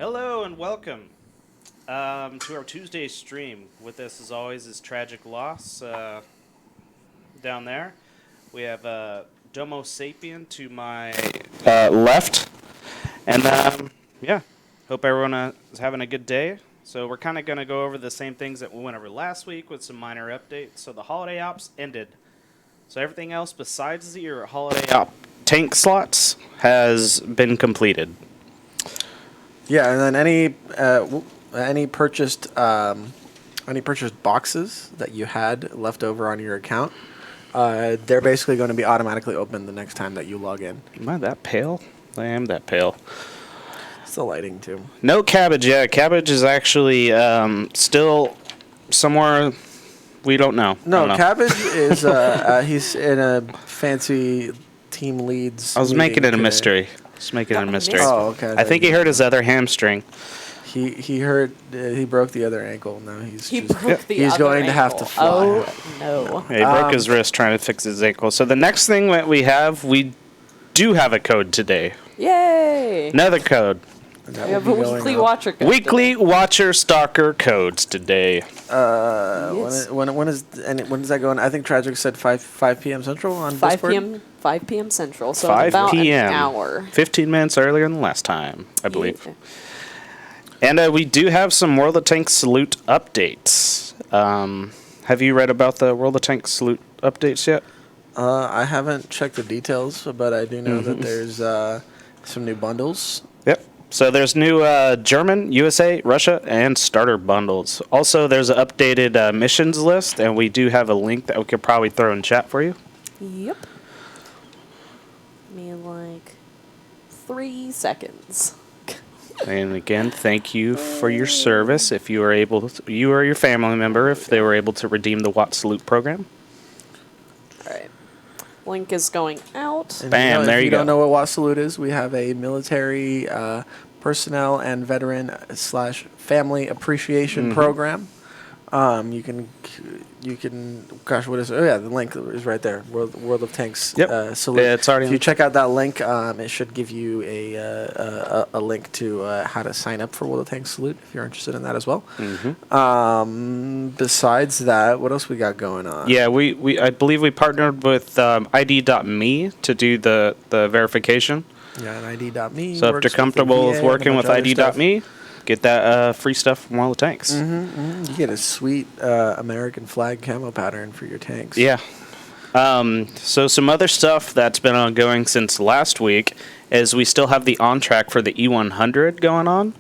Hello and welcome to our Tuesday stream. With us, as always, is Tragic Loss down there. We have Domosapien to my left. And yeah, hope everyone is having a good day. So we're kind of going to go over the same things that we went over last week with some minor updates. So the holiday ops ended. So everything else besides your holiday op tank slots has been completed. Yeah, and then any purchased boxes that you had left over on your account, they're basically going to be automatically opened the next time that you log in. Am I that pale? I am that pale. It's the lighting too. No cabbage yet. Cabbage is actually still somewhere we don't know. No, Cabbage is he's in a fancy team leads. I was making it a today. mystery. Just making it a mystery. Oh, okay. I think he hurt his other hamstring. He hurt. He broke the other ankle. Now he's He's going to have to fly. Oh no! Yeah, he broke his wrist trying to fix his ankle. So the next thing that we do have a code today. Yay! Another code. And We that have will a be going weekly up. watcher code Weekly Watcher Stalker codes today. Yes. When does that go on? I think Tragic said 5 p.m. Central on 5 Discord. 5 p.m. Central. So 5 about p.m. an hour. 15 minutes earlier than the last time, I believe. Yeah. And we do have some World of Tanks Salute updates. Have you read about the World of Tanks Salute updates yet? I haven't checked the details, but I do know that there's some new bundles. Yep. So there's new German, USA, Russia, and starter bundles. Also, there's an updated missions list, and we do have a link that we could probably throw in chat for you. Yep. Me like 3 seconds. And again, thank you for your service. If you were able to, you or your family member, if they were able to redeem the WoT Salute program. All right. Link is going out. And Bam, there if you you go. don't know what WoT Salute is, we have a military personnel and veteran / family appreciation program. You can, gosh, what is it? Oh yeah, the link is right there. World of Tanks Salute. Yeah, it's already If you check out that link, it should give you a link to how to sign up for World of Tanks Salute if you're interested in that as well. Besides that, what else we got going on? Yeah, I believe we partnered with ID.me to do the verification. Yeah, and ID.me. So if you're comfortable with working with ID.me, get that free stuff from all the tanks. You get a sweet American flag camo pattern for your tanks. Yeah. So some other stuff that's been ongoing since last week is we still have the on track for the E100 going on,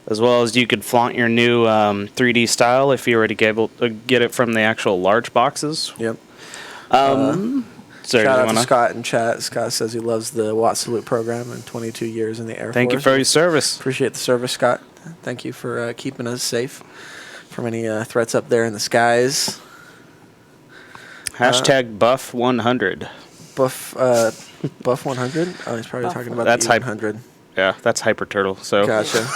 as well as you could flaunt your new 3D style if you were to able to get it from the actual large boxes. Yep. Sorry, Shout out you to wanna- Scott in chat. Scott says he loves the WoT Salute program and 22 years in the Air Force. Thank you for your service. Appreciate the service, Scott. Thank you for keeping us safe from any threats up there in the skies. Hashtag Buff 100. Buff 100? Oh, he's probably talking about That's the hype. 100. Yeah, that's Hyper Turtle. So Gotcha.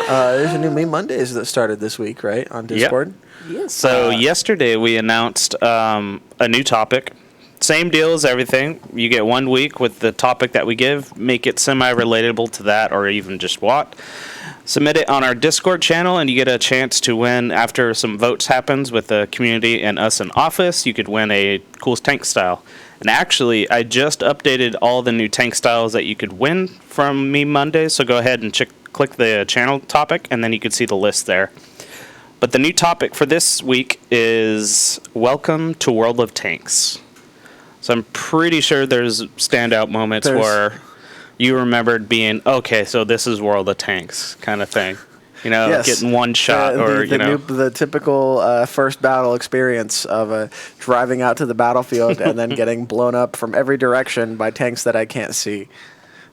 There's a new Meme Mondays that started this week, right, on Discord? Yes. So yesterday we announced a new topic. Same deal as everything. You get 1 week with the topic that we give. Make it semi-relatable to that or even just WoT. Submit it on our Discord channel, and you get a chance to win after some votes happens with the community and us in office. You could win a cool tank style. And actually, I just updated all the new tank styles that you could win from Meme Monday. So go ahead and click the channel topic, and then you can see the list there. But the new topic for this week is Welcome to World of Tanks. So I'm pretty sure there's standout moments where you remembered being, okay, so this is World of Tanks kind of thing. You know, Yes. getting one shot the typical first battle experience of driving out to the battlefield and then getting blown up from every direction by tanks that I can't see.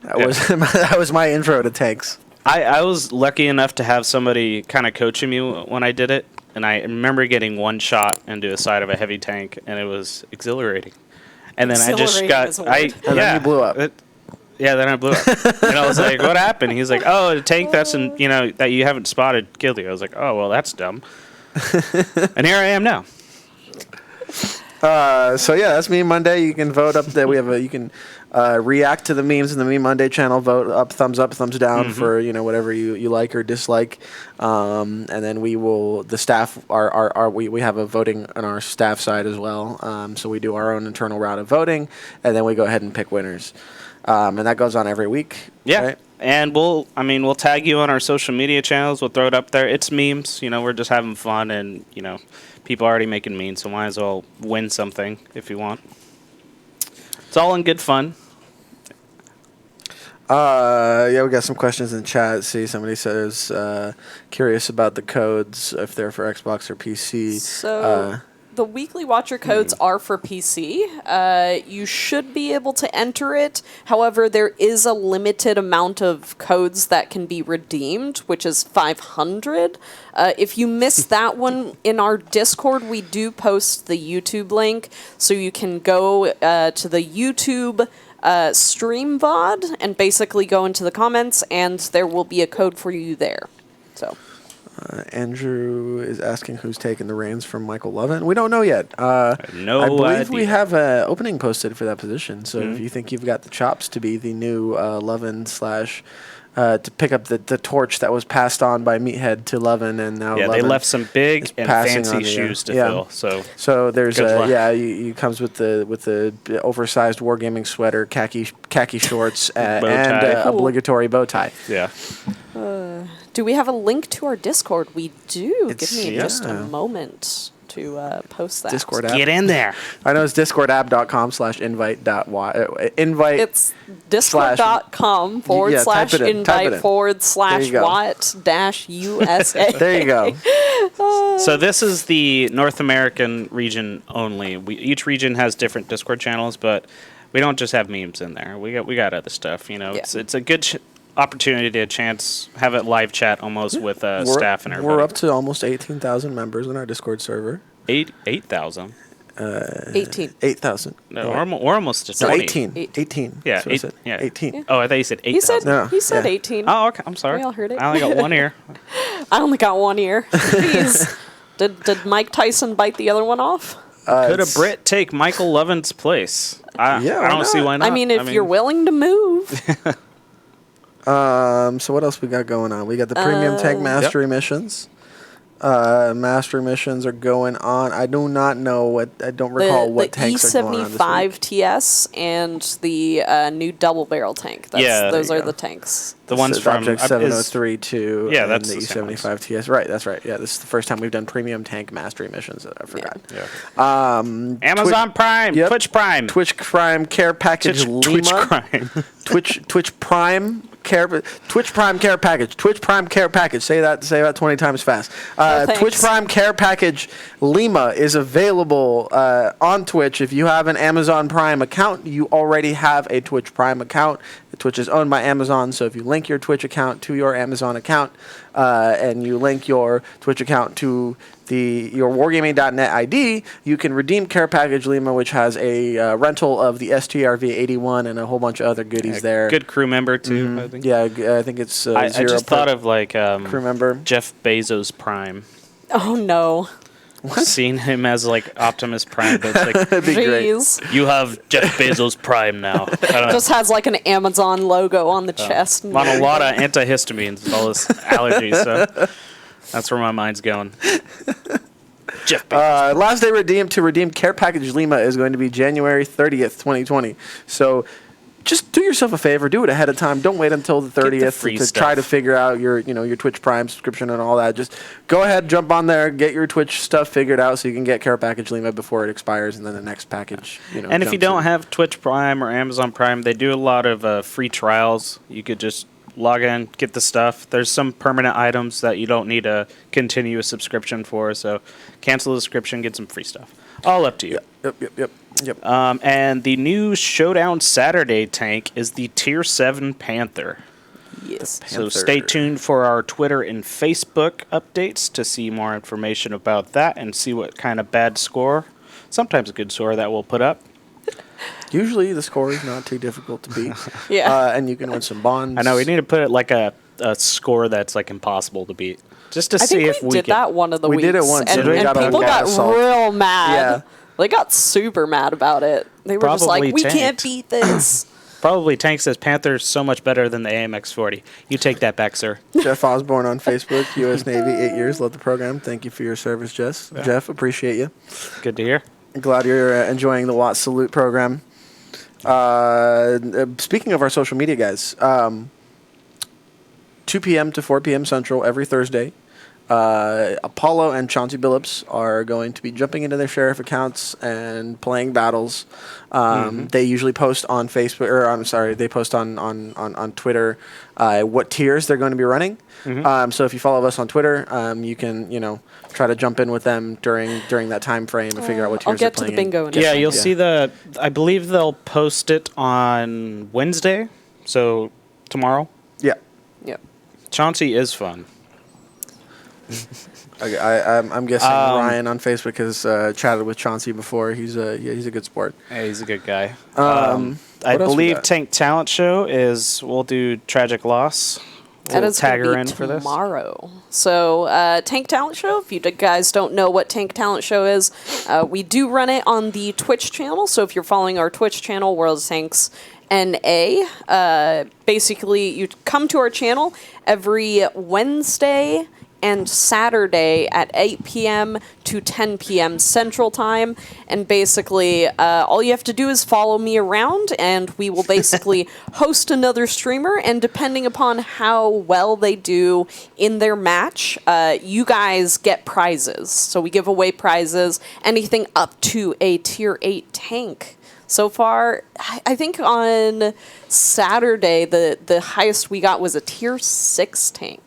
That was my intro to tanks. I was lucky enough to have somebody kind of coaching me when I did it, and I remember getting one shot into the side of a heavy tank, and it was exhilarating. And then I just got, then you blew up. Then I blew up. And I was like, "What happened?" He's like, "Oh, the tank that you haven't spotted killed you." I was like, "Oh, well, that's dumb." And here I am now. So yeah, that's Meme Monday. You can vote up there. You can react to the memes in the Meme Monday channel. Vote up, thumbs down for whatever you like or dislike. And then the staff we have a voting on our staff side as well. So we do our own internal route of voting, and then we go ahead and pick winners. And that goes on every week. Yeah. Right? And we'll tag you on our social media channels. We'll throw it up there. It's memes. We're just having fun, and people are already making memes, so might as well win something if you want. It's all in good fun. Yeah, we got some questions in chat. See, somebody says curious about the codes if they're for Xbox or PC. So the weekly Watcher codes are for PC. You should be able to enter it. However, there is a limited amount of codes that can be redeemed, which is 500. If you missed that one, in our Discord, we do post the YouTube link, so you can go to the YouTube stream VOD and basically go into the comments, and there will be a code for you there. So. Andrew is asking who's taking the reins from Michael Lovin. We don't know yet. No I believe idea. we have an opening posted for that position. So if you think you've got the chops to be the new Lovin / to pick up the torch that was passed on by Meathead to Lovin, and now Yeah, Lovin they left some big and passing fancy on the, shoes to yeah. fill. So there's Good luck. you comes with the oversized wargaming sweater, khaki shorts, and tie. obligatory bow tie. Yeah. Do we have a link to our Discord? We do. It's- Give me just a yeah. moment to post that. Discord app. Get in there. I know it's discordapp.com/invite. It's discord.com / Yeah, type it in. invite / There you go. /WOT-USA. There you go. So this is the North American region only. Each region has different Discord channels, but we don't just have memes in there. We got other stuff. It's a good opportunity to have it live chat almost with staff and everybody. We're up to almost 18,000 members in our Discord server. 8,000. 18. 8,000. No, we're almost to No, 20. 18. 18. Yeah, That's what I said. yeah. 18. Oh, I thought you said He said 8,000. No, he said yeah. 18. Oh, okay. I'm sorry. We all heard it. I only got one ear. I only got one ear. Jeez. Did Mike Tyson bite the other one off? Could a It's- Brit take Michael Lovin's place? I Yeah, why don't see not? why not. I mean, if you're willing to move. So what else we got going on? We got the premium tank mastery missions. Mastery missions are going on. I do not know I don't recall what tanks are going on this E75 week. TS and the new double barrel tank. Yeah, Those there are you go. the tanks. the ones from Object 7032 Yeah, and that's the the same ones. E75 TS. Right, that's right. Yeah, this is the first time we've done premium tank mastery missions. I forgot. Yeah. Amazon Prime, Yep. Twitch Prime, Twitch Prime Care Package Lima. Twitch Prime. Twitch Prime Care Package. Twitch Prime Care Package. Say that 20 times fast. thanks. Twitch Prime Care Package Lima is available on Twitch. If you have an Amazon Prime account, you already have a Twitch Prime account. Twitch is owned by Amazon, so if you link your Twitch account to your Amazon account, and you link your Twitch account to your wargaming.net ID, you can redeem Care Package Lima, which has a rental of the STRV-81 and a whole bunch of other goodies there. Good crew member too. I think. Yeah, I think it's I zero just per thought of crew member. Jeff Bezos Prime. Oh, no. Seeing him as Optimus Prime, but it's like That'd be great. Jeez. you have Jeff Bezos Prime now. I don't know. Just has like an Amazon logo on the chest. I'm on a lot of antihistamines with all this allergies, so that's where my mind's going. Jeff Bezos. Last day to redeem Care Package Lima is going to be January 30th, 2020. So just do yourself a favor, do it ahead of time. Don't wait until the 30th free to stuff. try to figure out your Twitch Prime subscription and all that. Just go ahead, jump on there, get your Twitch stuff figured out so you can get Care Package Lima before it expires, and then the next package. And if you jumps don't in. have Twitch Prime or Amazon Prime, they do a lot of free trials. You could just log in, get the stuff. There's some permanent items that you don't need a continuous subscription for, so cancel the subscription, get some free stuff. All up to you. Yep. And the new Showdown Saturday tank is the Tier 7 Panther. Yes. So stay tuned for our Twitter and Facebook updates to see more information about that and see what kind of bad score, sometimes a good score, that we'll put up. Usually the score is not too difficult to beat. Yeah. And you can win some bonds. I know, we need to put it like a score that's impossible to beat. Just to I see think if we we did can. that one of the We weeks. did it once, and, and we and got a people lot got of salt. real mad. Yeah. They got super mad about it. They were just Probably like, we can't tanked. beat this. Probably Tank says Panther's so much better than the AMX-40. You take that back, sir. Jeff Osborne on Facebook, U.S. Navy, 8 years. Love the program. Thank you for your service, Jess. Yeah. Jeff, appreciate you. Good to hear. Glad you're enjoying the WoT Salute program. Speaking of our social media, guys, 2 p.m. to 4 p.m. Central every Thursday. Apollo and Chauncey Billups are going to be jumping into their sheriff accounts and playing battles. They usually post on Facebook, or I'm sorry, they post on Twitter what tiers they're going to be running. So if you follow us on Twitter, you can try to jump in with them during that time frame and figure out what tiers I'll get they're to the playing. bingo in a Yeah, second. you'll see I believe they'll post it on Wednesday, so tomorrow. Yeah. Yep. Chauncey is fun. I'm guessing Ryan on Facebook has chatted with Chauncey before. He's a good sport. Yeah, he's a good guy. what I else we believe got? Tank Talent Show we'll do Tragic Loss. That We'll is tag going her to in be for this. tomorrow. So, Tank Talent Show, if you guys don't know what Tank Talent Show is, we do run it on the Twitch channel. So if you're following our Twitch channel, World of Tanks NA, basically you come to our channel every Wednesday and Saturday at 8 p.m. to 10 p.m. Central Time. And basically, all you have to do is follow me around, and we will basically host another streamer. And depending upon how well they do in their match, you guys get prizes. So we give away prizes, anything up to a Tier 8 tank. So far, I think on Saturday, the highest we got was a Tier 6 tank.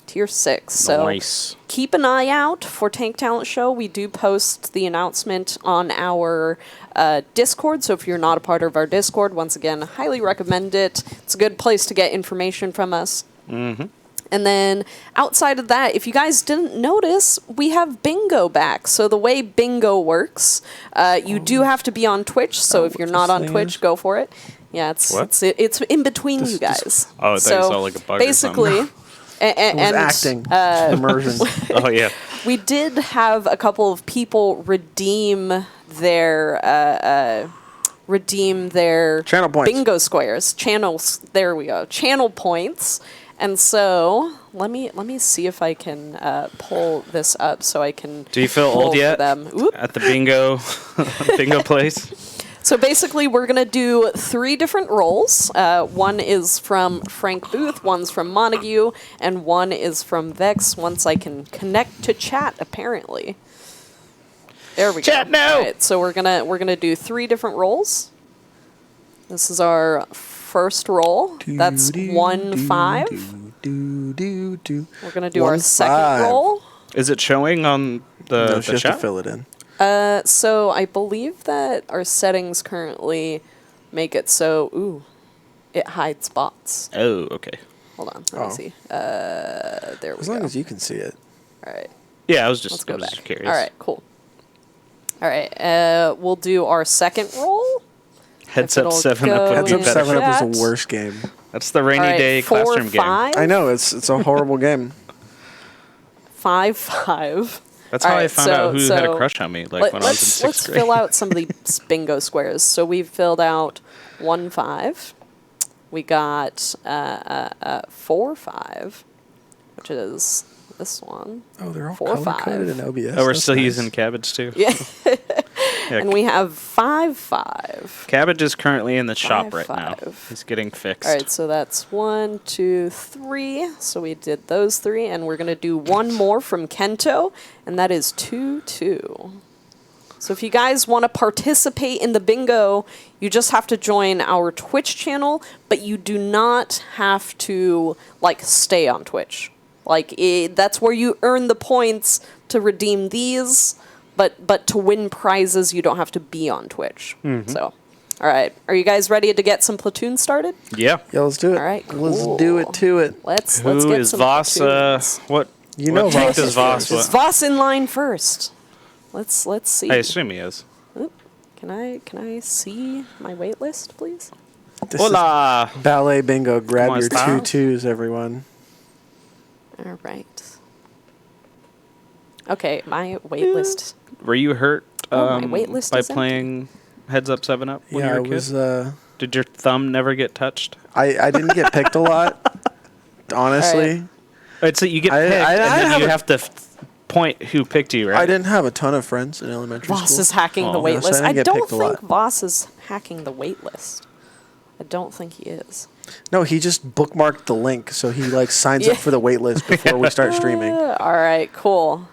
Tier 6. So Nice. keep an eye out for Tank Talent Show. We do post the announcement on our Discord. So if you're not a part of our Discord, once again, highly recommend it. It's a good place to get information from us. And then outside of that, if you guys didn't notice, we have bingo back. So the way bingo works, you do have to be on Twitch. So if you're not this on thing Twitch, is? go for it. Yeah, it's in between you guys. Oh, I thought you saw like a bug or basically, something. and acting immersion. Oh, yeah. we did have a couple of people redeem their Channel points. bingo squares. Channels. There we go. Channel points. And so let me see if I can pull this up so I can. Do you feel roll old for yet? them. Oop. At the bingo place? So basically, we're going to do 3 different roles. One is from Frank Booth, one's from Montague, and one is from Vex, once I can connect to chat, apparently. There we go. Chat now! All right, so we're gonna do 3 different roles. This is our first roll. That's 1-5. We're going to do our second roll. Is it showing on No, the she has to chat? fill it in. So I believe that our settings currently make it so, it hides bots. Oh, okay. Hold on, let me see. There we As go. long as you can see it. All right, Yeah, I was just, let's go back. curious. All right, cool. All right, we'll do our second roll. Headset it'll 7 go Up would Heads be Up in better. 7 Up is chat. the worst game. That's the rainy All right, day 4, classroom game. 5. I know, it's a horrible game. 5-5. That's All how I right, found out who had a so crush on me, like when I was in 6th let's grade. fill out some of these bingo squares. So we've filled out 1-5. We got 4-5, which is this one. Oh, they're all 4, color-coded 5. in OBS. Oh, we're That's still nice. using Cabbage too. Yeah. Yeah, And we have 5-5. Cabbage is currently in the shop right now. 5. He's getting fixed. All right, so that's 1, 2, 3. So we did those 3, and we're gonna do one more from Kento, and that is 2-2. So if you guys want to participate in the bingo, you just have to join our Twitch channel, but you do not have to stay on Twitch. That's where you earn the points to redeem these. But to win prizes, you don't have to be on Twitch. So, all right. Are you guys ready to get some platoon started? Yeah. Yeah, let's do it. All right, Let's cool. do it to it. Let's Who get is some Voss? platoons. What? You know what tank Voss does is Voss? first. Is Voss in line first? Let's see. I assume he is. Can I see my wait list, please? This is Hola. ballet bingo. Grab ¿Cómo your está? 2-2s, everyone. All right. Okay, my wait list. Were you hurt Oh, my wait list by is empty. playing Heads Up 7 Up when Yeah, you I were a kid? was. Did your thumb never get touched? I didn't get picked a lot, honestly. Right, so you get I- picked, I and then have you a- have to point who picked you, right? I didn't have a ton of friends in elementary Voss school. is hacking the Oh. wait Yeah, so I list. didn't I get don't picked a think lot. Voss is hacking the wait list. I don't think he is. No, he just bookmarked the link, so he like signs Yeah. up for the wait list before we start streaming. All right, cool.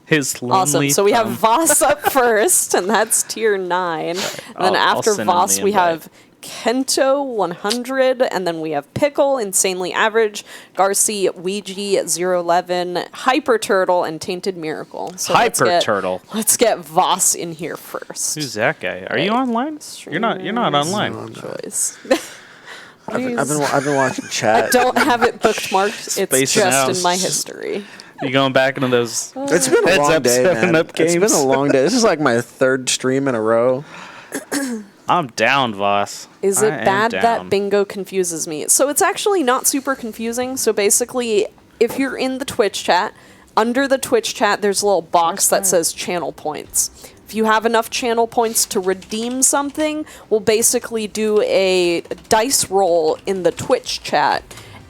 His lonely Awesome. So we have thumb. Voss up first, and that's tier 9. And then I'll after send him Voss, the we invite. have Kento 100, and then we have Pickle, Insanely Average, Garci, Ouija 011, Hyper Turtle, and Tainted Miracle. So Hyper Turtle. Let's get Voss in here first. Who's that guy? Are you Right. online? You're not online. No, I'm not. Choice. I've been Jeez. watching I chat. don't have it bookmarked. It's Spacing just out. in my history. You going back into those? It's been a Heads long Up day, 7 man. Up It's been games. a long day. This is like my 3rd stream in a row. I'm down, Voss. Is it I am bad down. that bingo confuses me? So it's actually not super confusing. So basically, if you're in the Twitch chat, under the Twitch chat, there's a little box that says channel points. If you have enough channel points to redeem something, we'll basically do a dice roll in the Twitch chat.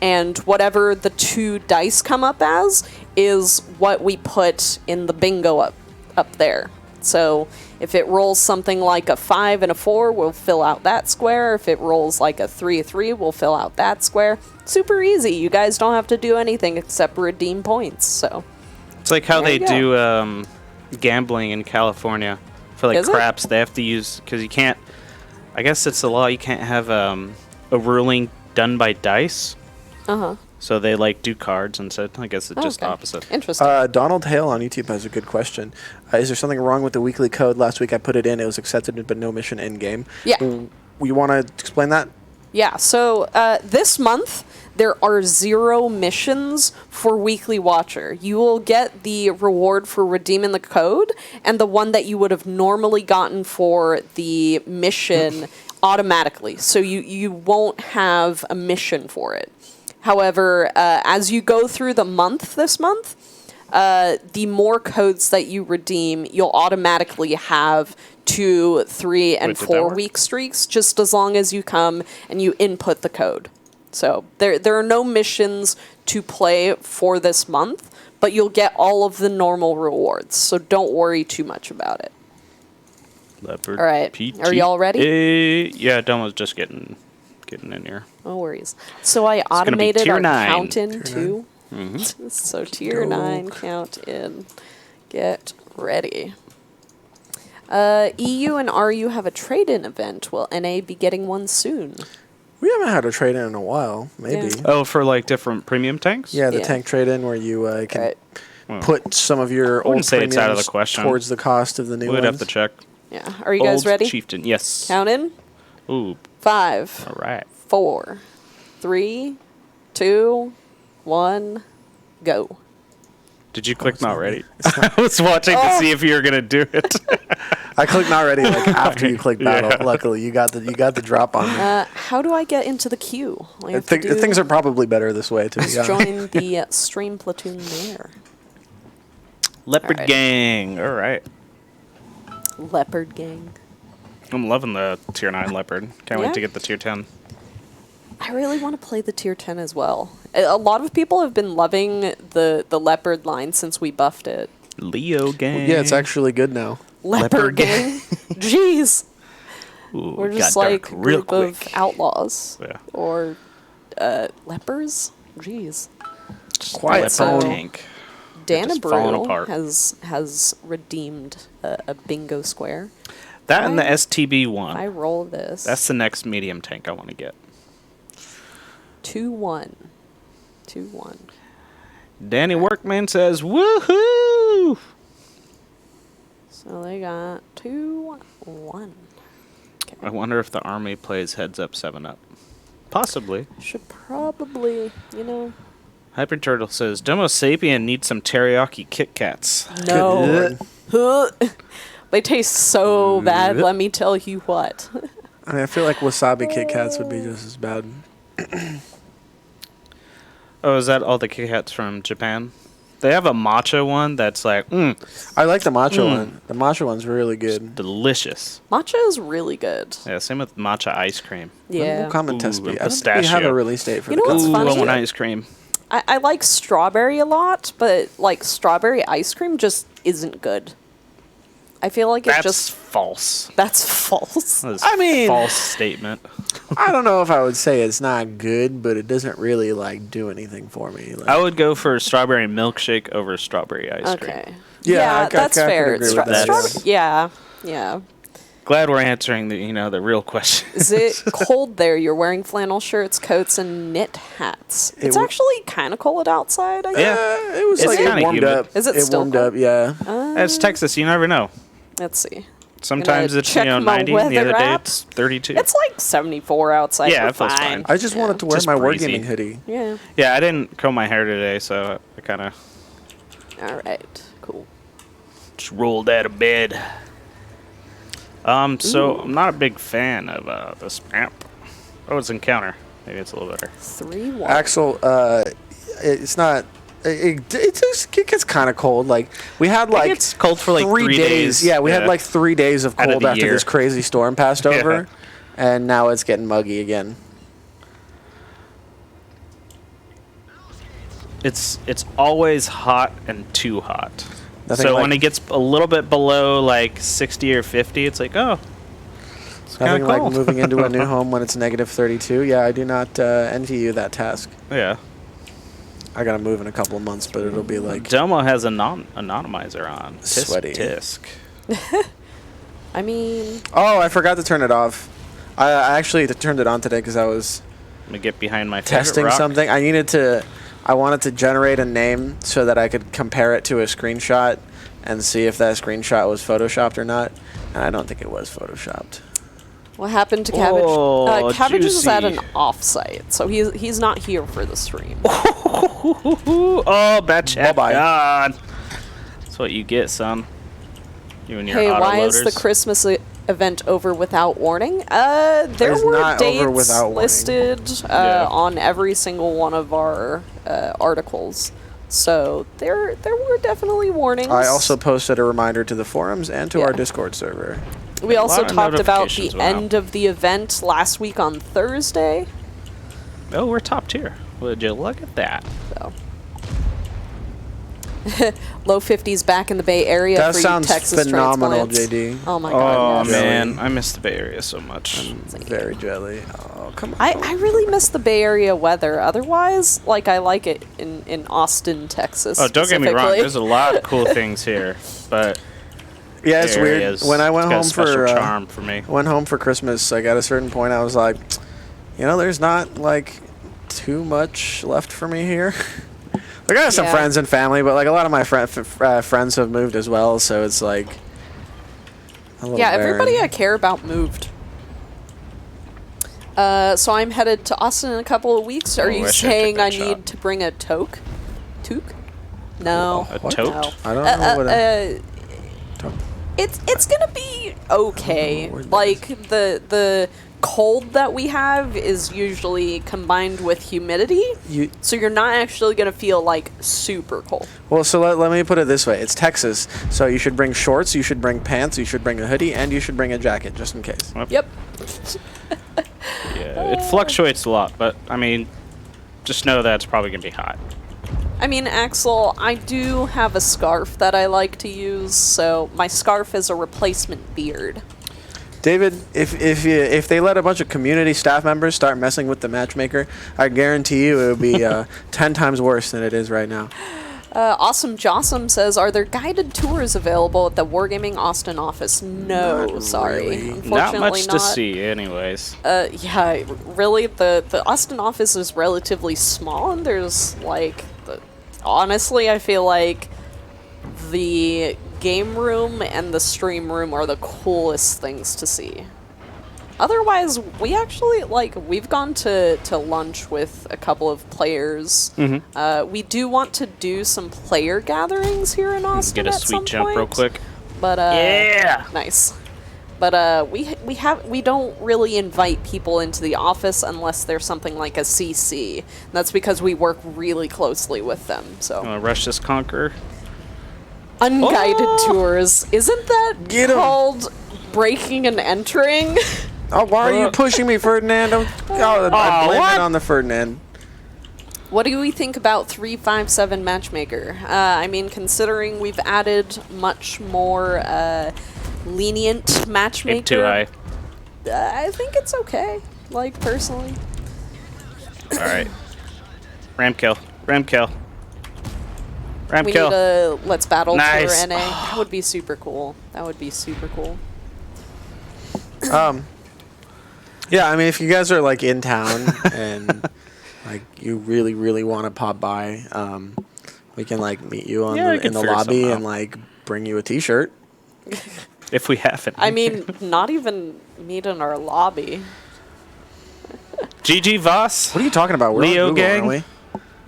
And whatever the 2 dice come up as is what we put in the bingo up there. So if it rolls something like a 5 and a 4, we'll fill out that square. If it rolls like a 3, we'll fill out that square. Super easy. You guys don't have to do anything except redeem points. So It's like how There they you do gambling in California for like Is it? craps. They have to use because you can't. I guess it's the law. You can't have a ruling done by dice. So they like do cards instead. I guess it's just Okay. opposite. Interesting. Donald Hale on YouTube has a good question. Is there something wrong with the weekly code? Last week I put it in. It was accepted, but no mission in game. Yeah. You want to explain that? Yeah, so this month there are 0 missions for Weekly Watcher. You will get the reward for redeeming the code and the one that you would have normally gotten for the mission automatically. So you won't have a mission for it. However, as you go through the month this month, the more codes that you redeem, you'll automatically have 2, 3, and Wait, did that 4 work? week streaks, just as long as you come and you input the code. So there are no missions to play for this month, but you'll get all of the normal rewards. So don't worry too much about it. Leopard. All right. PT. Are y'all ready? Yeah, Domo's just getting in here. No worries. So I gonna be automated tier our 9. count in Tier too. So tier Go. 9 count in. Get ready. EU and RU have a trade-in event. Will NA be getting one soon? We haven't had a trade in a while. Maybe. Yeah. Oh, for like different premium tanks? Yeah, the Yeah. tank trade in where you can Right. Well, put some of your wouldn't old say it's out of the premiums question. towards the cost of the new we'd ones. have to check. Yeah. Are you guys Old ready? Chieftain, yes. Count in. Ooh, 5, all right. 4, 3, 2, 1, go. Did you click not ready? I was watching to see if you were gonna do it. I clicked not ready like after you click battle. Yeah. Luckily, you got the drop on me. How do I get into the queue? I have to Things are probably better this way, to be honest. join the stream platoon there. Leopard Alright. Gang. All right. Leopard gang. I'm loving the tier 9 leopard. Can't Yeah? wait to get the tier 10. I really want to play the tier 10 as well. A lot of people have been loving the leopard line since we buffed it. Leo Gang. Yeah, it's actually good now. Leopard gang. Jeez. Ooh, We're got just dark like a real group of quick. outlaws. Yeah. Or lepers? Jeez. Quiet Leopard so- tank. just falling Danabrew apart. has redeemed a bingo square. That and the I- STB I one. roll this. That's the next medium tank I want to get. 2-1. 2-1. Danny Workman says, "Woohoo!" So they got 2-1. I wonder if the army plays Heads Up 7 Up. Possibly. Should probably, Hyper Turtle says, Domosapien needs some teriyaki Kit Kats. No. They taste so bad, let me tell you what. I mean, I feel like wasabi Kit Kats would be just as bad. Oh, is that all the Kit Kats from Japan? They have a matcha one that's like, I like the matcha one. The matcha one's really good. delicious. Matcha is really good. Yeah, same with matcha ice cream. When Yeah. will common test Ooh, be? and I don't think we have pistachio. a release date for You the know what's common funny? I test. want ice cream. I like strawberry a lot, but like strawberry ice cream just isn't good. I feel like That's it just false. that's false. That's I mean- false statement. I don't know if I would say it's not good, but it doesn't really like do anything for me. Like, I would go for a strawberry milkshake over strawberry ice cream. Okay. Yeah, I that's could fair. agree with that, Strawberry, yeah. Glad we're answering the real question. Is it cold there? You're wearing flannel shirts, coats, and knit hats. It It's w- actually kind of cold outside. I guess. Yeah. it was It's like it kinda warmed humid. up. Is it still warmed cold? up? Yeah. It's Texas. You never know. Let's see. Sometimes Gonna it's check my 90. And the weather other day app. it's 32. It's like 74 outside. Yeah, We're it feels fine. fine. I just wanted to wear Just my breezy. wargaming hoodie. Yeah. Yeah, I didn't comb my hair today, so I kind of All right. Cool. just rolled out of bed. So I'm not a big fan of this map. Oh, it's Encounter. Maybe it's a little better. 3-1. Axel, it's not. It gets kind of cold. Like we had like It's cold for like 3 days. Yeah, we had like 3 days of Out of cold the after year. this crazy storm passed Yeah. over, and now it's getting muggy again. It's always hot and too hot. Nothing So like- when it gets a little bit below like 60 or 50, it's like, oh, it's kind Nothing of like cold. moving into a new home when it's negative 32. Yeah, I do not envy you that task. Yeah. I gotta move in a couple of months, but it'll be like Domo has a anonymizer on. Tisk, Sweaty. Tisk. I mean, Oh, I forgot to turn it off. I actually turned it on today because I was Let me get behind my favorite testing rock. something. I wanted to generate a name so that I could compare it to a screenshot and see if that screenshot was photoshopped or not. And I don't think it was photoshopped. what happened to Cabbage? Oh, Cabbage is at an juicy. offsite, so he's not here for the stream. Oh, betcha. Bye-bye. God. That's what you get, son. You and your Hey, auto why is the loaders. Christmas event over without warning? There It's were not dates over without warning. listed Yeah. on every single one of our articles, so there were definitely warnings. I also posted a reminder to the forums and to Yeah. our Discord server. we also lot of talked about the notifications went out. end of the event last week on Thursday. Oh, we're top tier. Would you look at that? So. Low 50s back in the Bay Area That for sounds you Texas phenomenal, transplants. JD. Oh my Oh, god, yes. man. I miss the Bay Area so much. Very jelly. Oh, come on. I really miss the Bay Area weather. Otherwise, like I like it in Austin, Texas. Oh, don't get me wrong. specifically. There's a lot of cool things here, but Yeah, it's Bay weird. Area's When I went got a home special for charm for me. went home for Christmas, like at a certain point, I was like, there's not like too much left for me here. Like I got some Yeah. friends and family, but like a lot of my friends have moved as well, so it's like a little Yeah, barren. everybody I care about moved. So I'm headed to Austin in a couple of weeks. Are Oh, you I should've saying took I that need shot. to bring a toque? Toque? No. A What? tote? No. I don't know what a toque. It's gonna be okay. word that Like the cold that we have is usually combined with humidity, so you're not actually gonna feel like super cold. Well, so let me put it this way: it's Texas, so you should bring shorts, you should bring pants, you should bring a hoodie, and you should bring a jacket just in case. Yep. Yeah, it fluctuates a lot, but I mean, just know that it's probably gonna be hot. I mean, Axel, I do have a scarf that I like to use, so my scarf is a replacement beard. David, if they let a bunch of community staff members start messing with the matchmaker, I guarantee you it would be 10 times worse than it is right now. Awesome Jossum says, are there guided tours available at the Wargaming Austin office? No, Not sorry. really. Unfortunately Not much not. to see, anyways. Yeah, really, the Austin office is relatively small, and there's, like, honestly, I feel like the game room and the stream room are the coolest things to see. Otherwise, we actually, we've gone to lunch with a couple of players. We do want to do some player gatherings here in Austin Get a at sweet some jump point, real quick. But, Yeah! nice. But we don't really invite people into the office unless there's something like a CC. And that's because we work really closely with them. So Rush this conqueror. unguided tours, isn't that Get 'em. called breaking and entering? Oh, why are you pushing me, Ferdinand? I blame it on the Ferdinand. What do we think about 357 Matchmaker? I mean, considering we've added much more lenient Matchmaker, Too high. I think it's okay. Like, personally. All right. Ram kill. Ram kill. Ram We kill. need a Let's Battle Nice. Tour NA. That would be super cool. That would be super cool. Yeah, I mean, if you guys are like in town and like you really, really want to pop by, we can like meet you on Yeah, we in can the figure lobby something and out. like bring you a T-shirt. If we have it. I mean, not even meet in our lobby. GG Voss. What are you talking about? We're Leo on Google, gang? aren't we?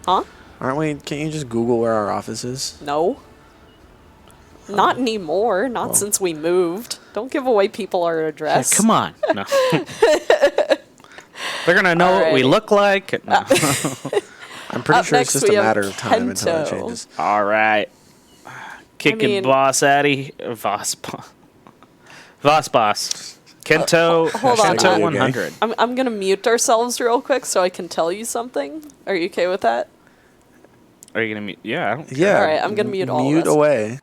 Huh? Aren't we? Can't you just Google where our office is? No. Not anymore. Not since we moved. Don't give away people our Yeah, address. come on. No. They're gonna know what we Alrighty. look like. No. I'm pretty Up sure it's next just a we have matter of time until it Kento. changes. All right. Kicking mean- boss Addy. Voss boss. Kento. hold on, Kento I'm- 100. I'm gonna mute ourselves real quick so I can tell you something. Are you okay with that? Are you gonna mute? Yeah. I don't care. Yeah. All right, I'm gonna mute all of Mute us. away.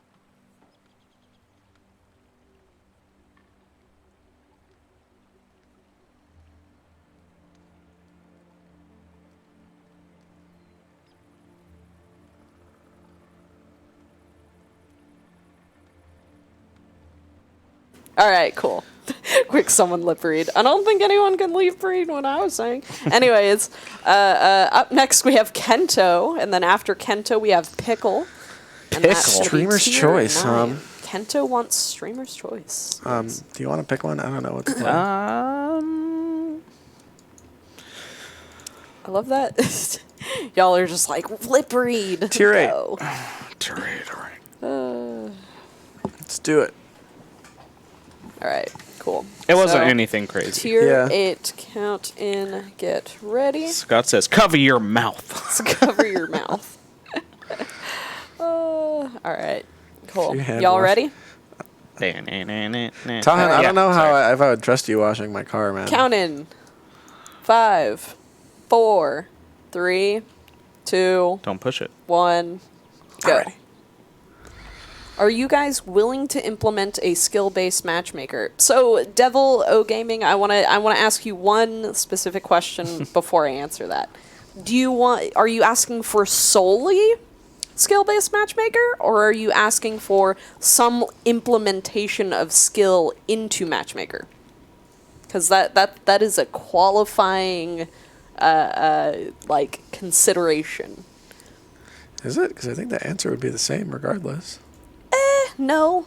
All right, cool. Quick, someone lip read. I don't think anyone can lip read what I was saying. Anyways, up next we have Kento, and then after Kento we have Pickle. And that's Pickle? gonna be Streamer's tier choice, 9. Kento wants streamer's choice. Do you want to pick one? I don't know what to play. I love that. Y'all are just like, lip read. Tier 8. Go. Let's do it. All right, cool. It wasn't So, anything crazy. Tier Yeah. 8, count in, get ready. Scott says, "Cover your mouth." Cover your mouth. All right, cool. Your hand Y'all wash. ready? Tahan, I don't know if I would trust you washing my car, man. Count in. 5, 4, 3, 2, Don't push it. 1, go. Alrighty. Are you guys willing to implement a skill-based matchmaker? So, Devil O Gaming, I want to ask you one specific question before I answer that. Are you asking for solely skill-based matchmaker, or are you asking for some implementation of skill into matchmaker? Because that is a qualifying like consideration. Is it? Because I think the answer would be the same regardless. No.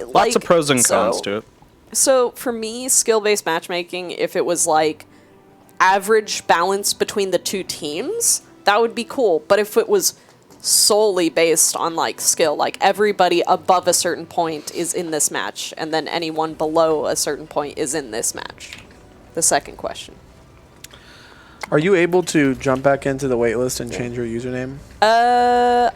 Lots of pros and cons to it. So for me, skill-based matchmaking, if it was like average balance between the two teams, that would be cool. But if it was solely based on like skill, like everybody above a certain point is in this match, and then anyone below a certain point is in this match. The second question. Are you able to jump back into the waitlist and change your username?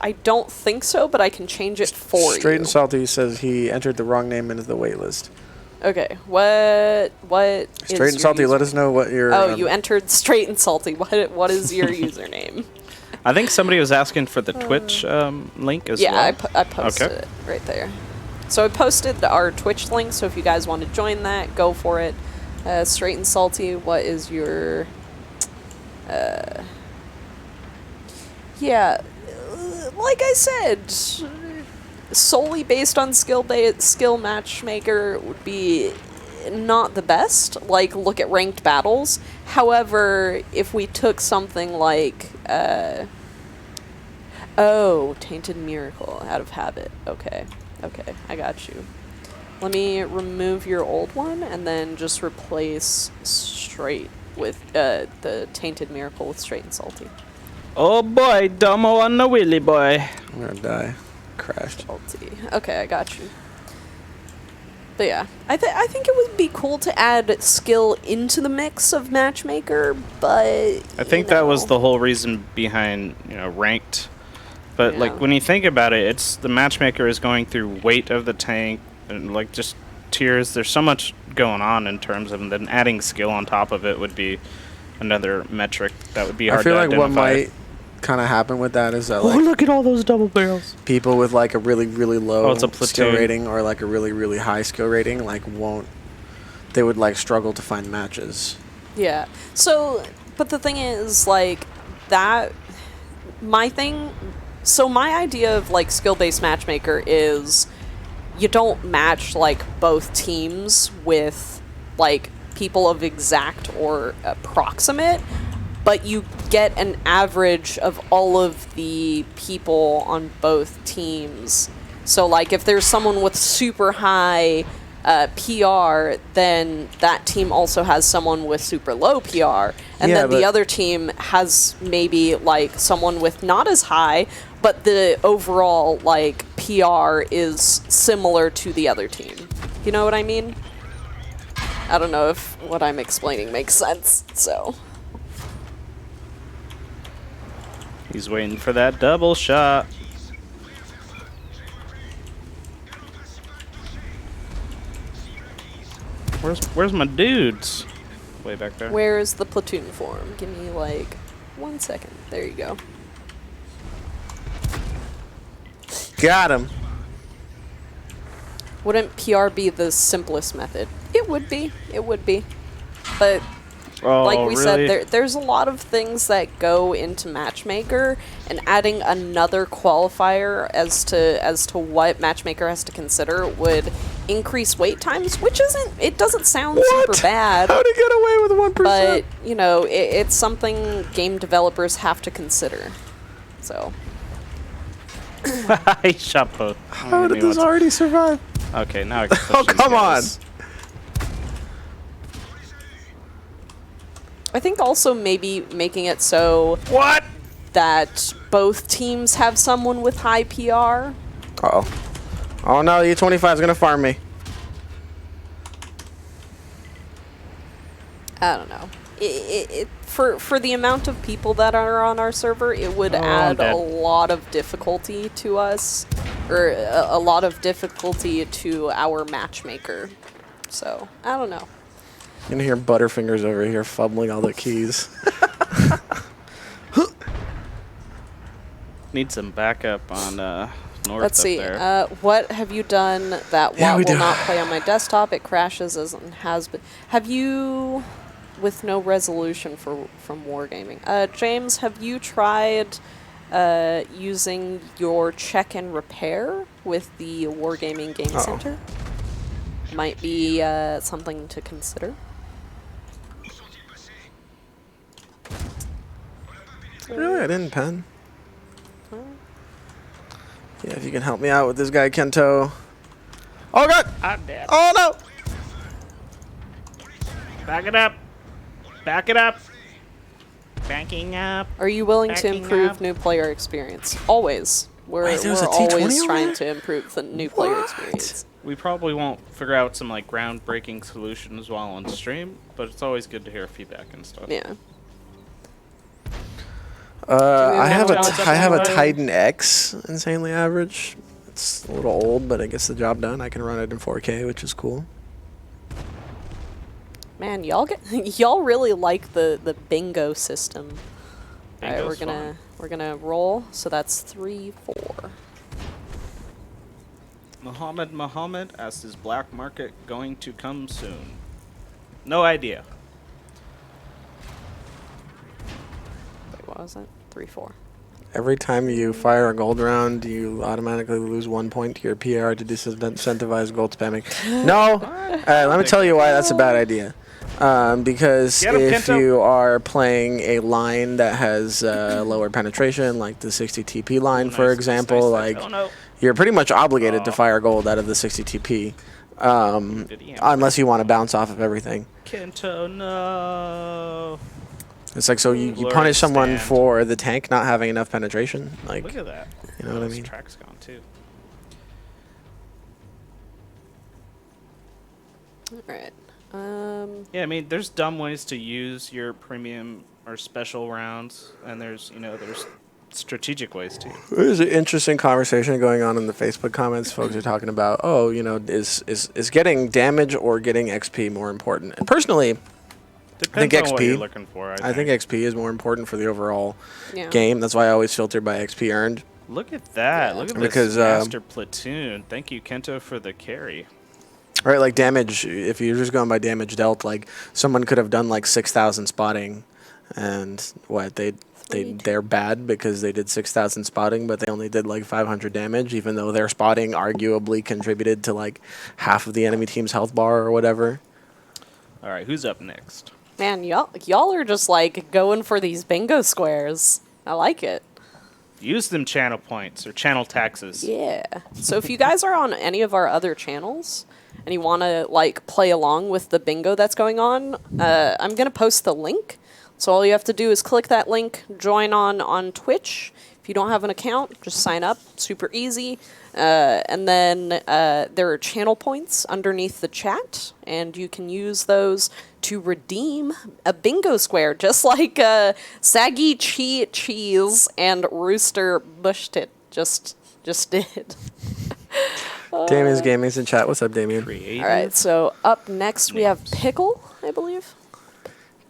I don't think so, but I can change it for Straight you. and Salty says he entered the wrong name into the waitlist. Okay, what Straight and Salty, let us know what your... Oh, you entered Straight and Salty. What is your username? I think somebody was asking for the Twitch link as well. Yeah, I posted Okay. it right there. So I posted our Twitch link, so if you guys want to join that, go for it. Straight and Salty, what is your... yeah, like I said, solely based on skill matchmaker would be not the best. Like, look at ranked battles. However, if we took something like, Tainted Miracle out of habit. Okay, I got you. Let me remove your old one and then just replace Straight with the Tainted Miracle with Straight and Salty. Oh boy, Domo on the wheelie boy. I'm going to die. Crashed. Salty. Okay, I got you. But yeah, I think it would be cool to add skill into the mix of matchmaker, but I think that was the whole reason behind ranked. But Yeah. like when you think about it, it's the matchmaker is going through weight of the tank and like just tiers. There's so much going on in terms of, and then adding skill on top of it would be another metric that would be hard I feel to like identify. what might kind of happen with that is that like look at all those double barrels. people with like a really really low it's a skill platoon. rating or like a really really high skill rating like they would like struggle to find matches. Yeah. So, but the thing is, like, that, my thing, so my idea of, like, skill-based matchmaker is you don't match, like, both teams with, like, people of exact or approximate, but you get an average of all of the people on both teams. So, like, if there's someone with super high PR, then that team also has someone with super low PR, and Yeah, then the but- other team has maybe like someone with not as high, but the overall like PR is similar to the other team. You know what I mean? I don't know if what I'm explaining makes sense. So He's waiting for that double shot. Where's my dudes? Way back there. where's the platoon form? Give me like 1 second. There you go. Got him. Wouldn't PR be the simplest method? It would be. It would be. But Oh, like we really? said, there's a lot of things that go into matchmaker, and adding another qualifier as to what matchmaker has to consider would increase wait times, which doesn't sound super bad, How'd he get away with 1%? but it's something game developers have to consider. So I shot both. How did this already survive? Okay, now I can push Oh, these come guys. I think also maybe making it so What? that both teams have someone with high PR. Uh-oh. Oh no, U-25 is gonna farm me. I don't know. For the amount of people that are on our server, it would add dead. a lot of difficulty to us, or a lot of difficulty to our matchmaker. So I don't know. You can hear Butterfingers over here fumbling all the keys. Need some backup on north Let's up see. there. What have you done that Yeah, we WoT will do. not play on my desktop? It crashes as it has been. Have you, with no resolution from Wargaming? James, have you tried using your check and repair with the Wargaming Game Uh-oh. Center? Might be something to consider. Really? I didn't pen. Yeah, if you can help me out with this guy, Kento. Oh god! I'm dead. Oh no! Back it up. Back it up. Backing up. Are you willing to Backing improve up. new player experience? Always. We're Wait, there was a always T20 over trying there? to improve the new player What? experience. We probably won't figure out some like groundbreaking solutions while on stream, but it's always good to hear feedback and stuff. Yeah. I have have a I have a Titan? Titan X, insanely average. It's a little old, but it gets the job done. I can run it in 4K, which is cool. Man, y'all really like the bingo system. All right, Bingo's we're gonna roll. So that's 3, 4. Muhammad asks, is black market going to come soon? No idea. Wait, what was that? 3, 4. Every time you fire a gold round, you automatically lose 1 point to your PR to disincentivize gold spamming. No! Let me tell you why that's a bad idea. Because Get him, if Kento. you are playing a line that has lower penetration, like the 60 TP line, for example, Nice. Oh, no. you're pretty much obligated to fire gold out of the 60 TP. Did he Unless you want to bounce off of everything. Kento, no. It's like, so you Glorious punish someone stand. for the tank not having enough penetration. Like, Look at that. you know what I His mean? track's gone too. All right. Yeah, I mean, there's dumb ways to use your premium or special rounds, and there's strategic ways too. There's an interesting conversation going on in the Facebook comments. Folks are talking about, oh, is getting damage or getting XP more important? And personally, Depends think on what XP you're looking for. I think XP is more important for the overall Yeah. game. That's why I always filter by XP earned. Look at that. Yeah. Look at Because, this master platoon. Thank you, Kento, for the carry. Right, like damage, if you're just going by damage dealt, like someone could have done like 6,000 spotting, and they're bad because they did 6,000 spotting, but they only did like 500 damage, even though their spotting arguably contributed to like half of the enemy team's health bar or whatever. All right, who's up next? Man, y'all are just like going for these bingo squares. I like it. Use them channel points or channel taxes. Yeah. So if you guys are on any of our other channels and you want to like play along with the bingo that's going on, I'm gonna post the link. So all you have to do is click that link, join on Twitch. If you don't have an account, just sign up. Super easy. And then there are channel points underneath the chat, and you can use those to redeem a bingo square, just like Saggy Cheese and Rooster Bushtit just did. Damien's Gaming's in chat. What's up, Damien? Creative. All right, so up next we have Pickle, I believe.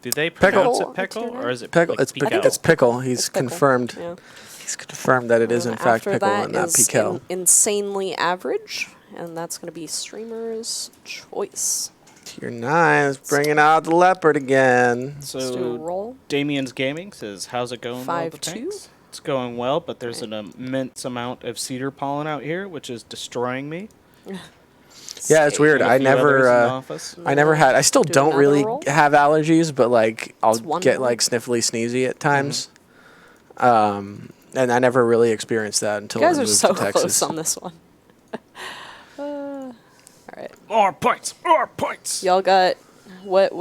Do they pronounce Pickle. it pickle or is it Pickle. like It's pickle? It's Pickle. He's It's Pickle. confirmed. Yeah. He's confirmed that it is in fact After Pickle that and not is Pikel. insanely average, and that's going to be Streamer's Choice. Tier 9 is bringing out the leopard again. Let's do a So roll. Damien's Gaming says, "How's it going, Lord of the 5-2? Tanks?" It's going well, but there's an immense amount of cedar pollen out here, which is destroying me. Yeah, it's weird. And a I few others in the never, office. I never had. I still Do don't another really roll? have allergies, but like I'll It's one get roll. like sniffly, sneezy at times. And I never really experienced that until You guys I are moved so to Texas. close on this one. All right, More points, more points. y'all got what?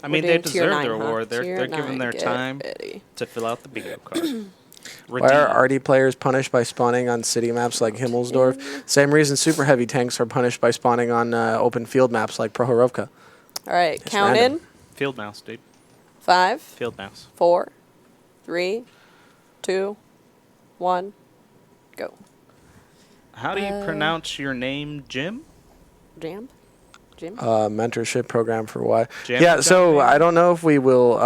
I mean, we're they doing tier deserve 9, their huh? reward. They're Tier giving 9, their get time ready. to fill out the bingo card. Why are Redeem. RD players punished by spawning on city maps like Himmelsdorf? Same reason super heavy tanks are punished by spawning on open field maps like Prohorovka. All right, It's count random. Field mouse, dude. in 5, Field mouse. 4, 3, 2, 1, go. How do you pronounce your name, Jim? Jam, Jim. Mentorship program for why? Jam Yeah, Jam so Jam? I don't know if we will.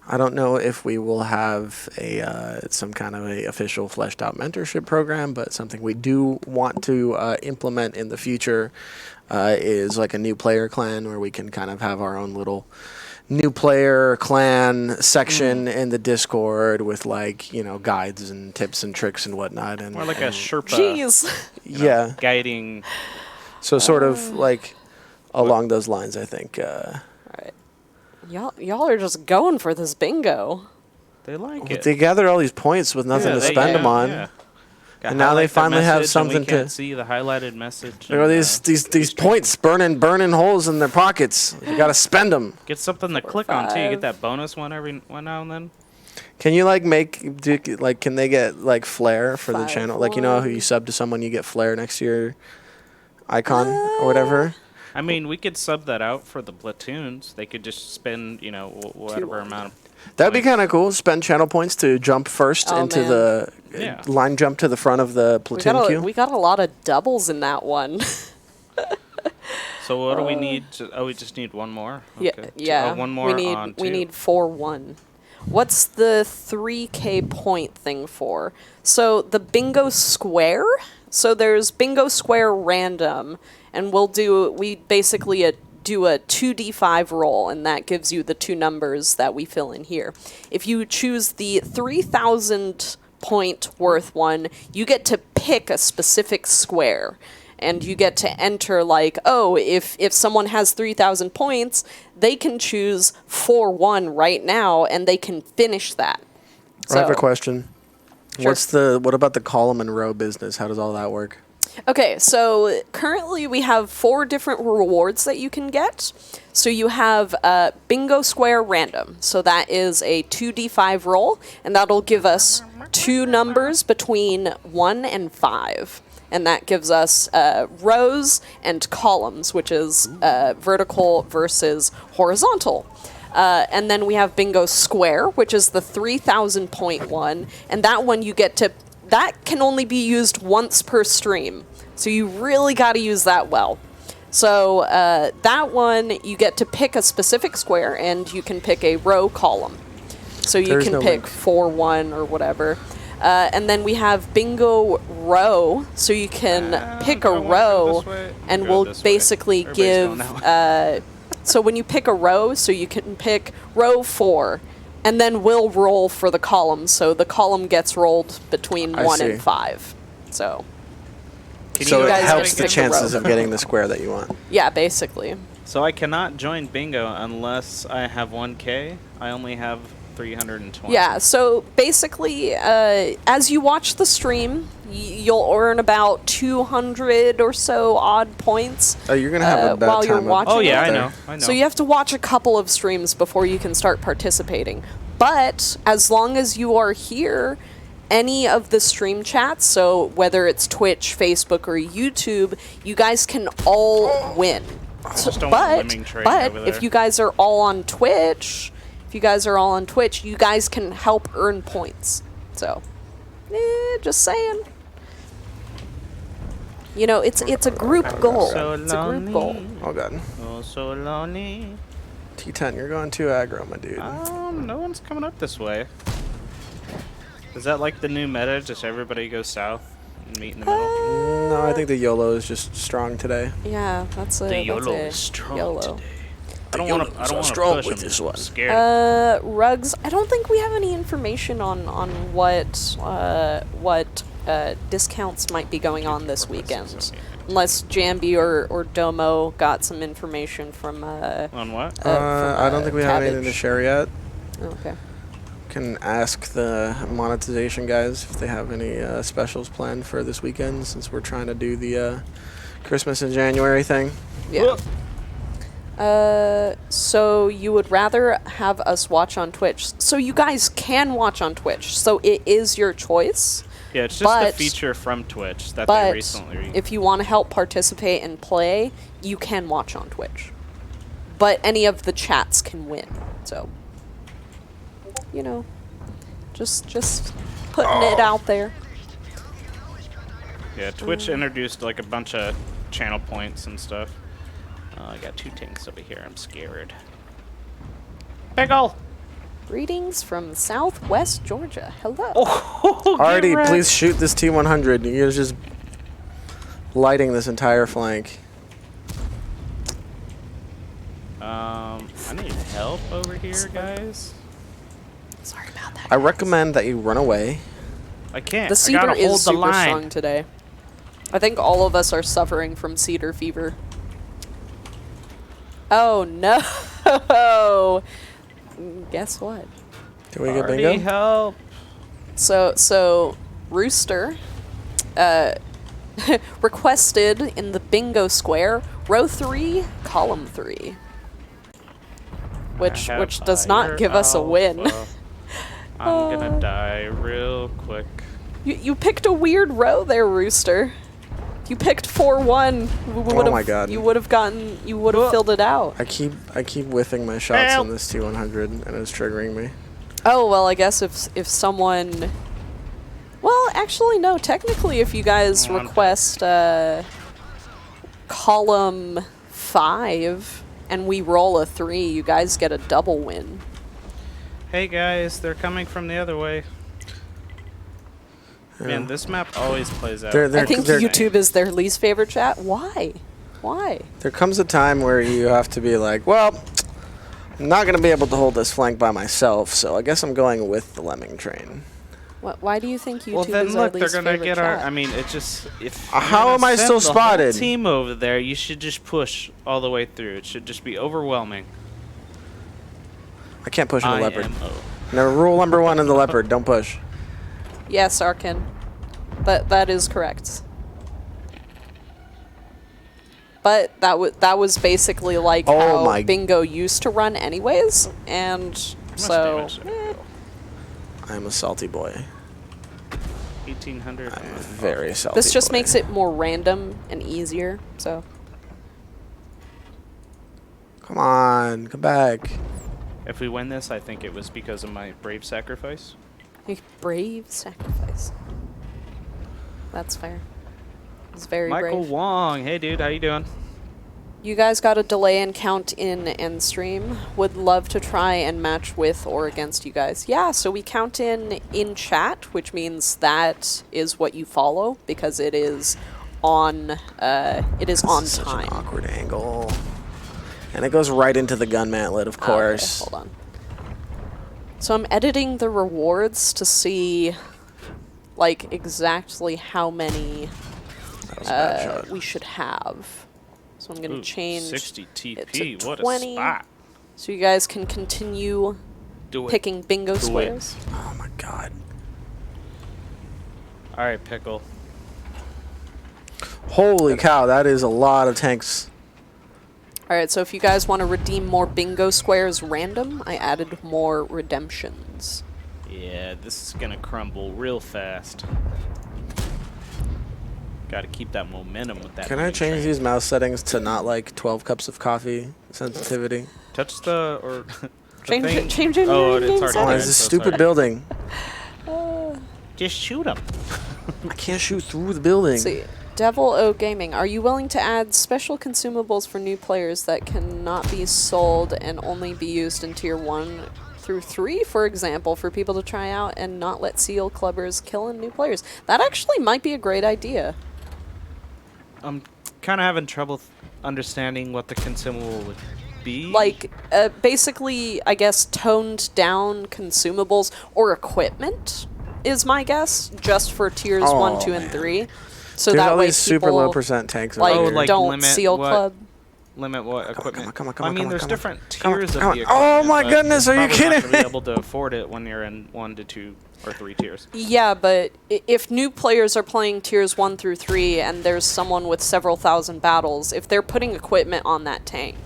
I don't know if we will have a some kind of a official fleshed out mentorship program, but something we do want to implement in the future is like a new player clan where we can kind of have our own little new player clan section in the Discord with like guides and tips and tricks and whatnot, and More like a and- Sherpa. Jeez. yeah. Guiding. So sort of like along those lines, I think. All right, y'all are just going for this bingo. They like But it. they gather all these points with nothing Yeah, to they- spend them yeah, on. yeah. And now they Highlight their finally have message and we something can't to- see the highlighted message. There are and, these points burning holes in their pockets. You gotta spend them. get something to 4, click on too. You 5. get that bonus one every now and then. Can you like can they get like flair for the 5, channel? Like how 1. you sub to someone, you get flair next to your icon or whatever. I mean, we could sub that out for the platoons. They could just spend, whatever 1. amount of. That'd be points. kind of cool. Spend channel points to jump first Oh, into man. the Yeah. line jump to the front of the platoon queue. We got a lot of doubles in that one. So what do we need? We just need one more. Yeah, Okay. yeah. One more we need on we two. need 4-1. What's the 3K point thing for? So the bingo square. So there's bingo square random, and we basically do a 2d5 roll, and that gives you the two numbers that we fill in here. If you choose the 3,000 point worth one, you get to pick a specific square. And you get to enter like, if someone has 3,000 points, they can choose 4-1 right now, and they can finish that. I have a question. Sure. What about the column and row business? How does all that work? Okay, so currently we have 4 different rewards that you can get. So you have Bingo Square Random. So that is a 2d5 roll, and that'll give us 2 numbers between 1 and 5. and that gives us rows and columns, which is vertical versus horizontal. And then we have bingo square, which is the 3,000 point one, and that one that can only be used once per stream, so you really got to use that well. So that one, you get to pick a specific square, and you can pick a row column. So you can pick 4-1 or whatever. And then we have bingo row, so you can pick a row, and we'll basically give... so when you pick a row, so you can pick row 4, and then we'll roll for the column, so the column gets rolled between 1 and 5. So... So it helps the chances of getting the square that you want. Yeah, basically. So I cannot join bingo unless I have 1K. I only have 320. Yeah, so basically, as you watch the stream, you'll earn about 200 or so odd points. Oh, you're gonna have a bad while time you're watching. Oh yeah, it. I know. So you have to watch a couple of streams before you can start participating. But as long as you are here, any of the stream chats, so whether it's Twitch, Facebook, or YouTube, you guys can all win. So, but if you guys are all on Twitch, you guys can help earn points. So, just saying. You know, it's a group goal. So it's a group goal. Oh god. Oh, so lonely. T10, you're going too aggro, my dude. No one's coming up this way. Is that like the new meta? Just everybody goes south and meet in the middle? No, I think the YOLO is just strong today. Yeah, that's a The YOLO that's is a strong YOLO. today. I don't want to push with this one. I'm scared. Rugs. I don't think we have any information on what discounts might be going on this weekend, unless Jambi or Domo got some information from. On what? I don't think we have anything to share yet. Okay. Can ask the monetization guys if they have any specials planned for this weekend, since we're trying to do the Christmas in January thing. Yeah. So you would rather have us watch on Twitch. So you guys can watch on Twitch. So it is your choice. Yeah, it's just a feature from Twitch that they recently... if you want to help participate and play, you can watch on Twitch. But any of the chats can win. So, you know, just putting it out there. Yeah, Twitch introduced like a bunch of channel points and stuff. I got 2 tanks over here. I'm scared. Bagel! Greetings from Southwest Georgia. Hello. Oh, Artie, please shoot this T100. You're just lighting this entire flank. I need help over here, guys. Sorry about that. I recommend that you run away. I can't. The cedar I gotta hold is the super line. strong today. I think all of us are suffering from cedar fever. Oh no! Guess what? Do we get Artie, bingo? help! So Rooster requested in the bingo square row 3, column 3, which does not give us a win. I'm gonna die real quick. You picked a weird row there, Rooster. You picked 4-1. Oh my god! You would have filled it out. I keep whiffing my shots on this T100, and it's triggering me. Oh well, I guess if someone. Well, actually, no. Technically, if you guys request column 5 and we roll a 3, you guys get a double win. Hey guys, they're coming from the other way. Yeah. Man, this map always plays out. I think YouTube is their least favorite chat. Why? There comes a time where you have to be like, well, I'm not going to be able to hold this flank by myself, so I guess I'm going with the lemming train. Why do you think YouTube well, then is look, our they're least gonna favorite get chat? our. I mean, it just if. How am I still send the whole spotted? team over there, you should just push all the way through. It should just be overwhelming. I can't push in the leopard. IMO. No, rule number 1 in the leopard: don't push. Yes, Arkin. That is correct. But that was basically like how bingo used to run anyways, and so I'm a salty boy. 1800. Very salty. This just boy. makes it more random and easier. So Come on, come back. If we win this, I think it was because of my brave sacrifice. a brave sacrifice. That's fair. It's very Michael brave. Wong. Hey, dude. How you doing? You guys got a delay and count in end stream. Would love to try and match with or against you guys. Yeah, so we count in chat, which means that is what you follow because it is on Such time. an awkward angle. And it goes right into the gun mantlet, of course. Okay, hold on. So I'm editing the rewards to see like exactly how many That was a bad shot. we should have. So I'm going to change 60 it TP. to What 20. a spot. So you guys can continue Do it. picking bingo Do it. squares. Oh my god. All right, Pickle. Holy cow, that is a lot of tanks. Alright, so if you guys want to redeem more bingo squares random, I added more redemptions. Yeah, this is gonna crumble real fast. Got to keep that momentum with that. Can I money change train. these mouse settings to not like 12 cups of coffee sensitivity? Touch the or the Change thing. it- change it in Oh, your it's game hard to Oh, settings. do, it's this so stupid sorry. building. Just shoot him. I can't shoot through the building. Let's see. Devil O Gaming, are you willing to add special consumables for new players that cannot be sold and only be used in tier 1 through 3, for example, for people to try out and not let seal clubbers kill new players? That actually might be a great idea. I'm kind of having trouble understanding what the consumable would be. Like, basically, I guess, toned down consumables or equipment is my guess, just for tiers Oh, 1, 2, and man. 3. So There's that all way these super people, low percent tanks. like, over here. like don't limit seal what- club. limit what equipment. come on, I mean, come there's on. different Come on, tiers come of on. the Oh equipment. my but goodness, you're are you probably not kidding gonna me? be able to afford it when you're in 1 to 2 or 3 tiers. Yeah, but if new players are playing tiers 1 through 3 and there's someone with several thousand battles, if they're putting equipment on that tank,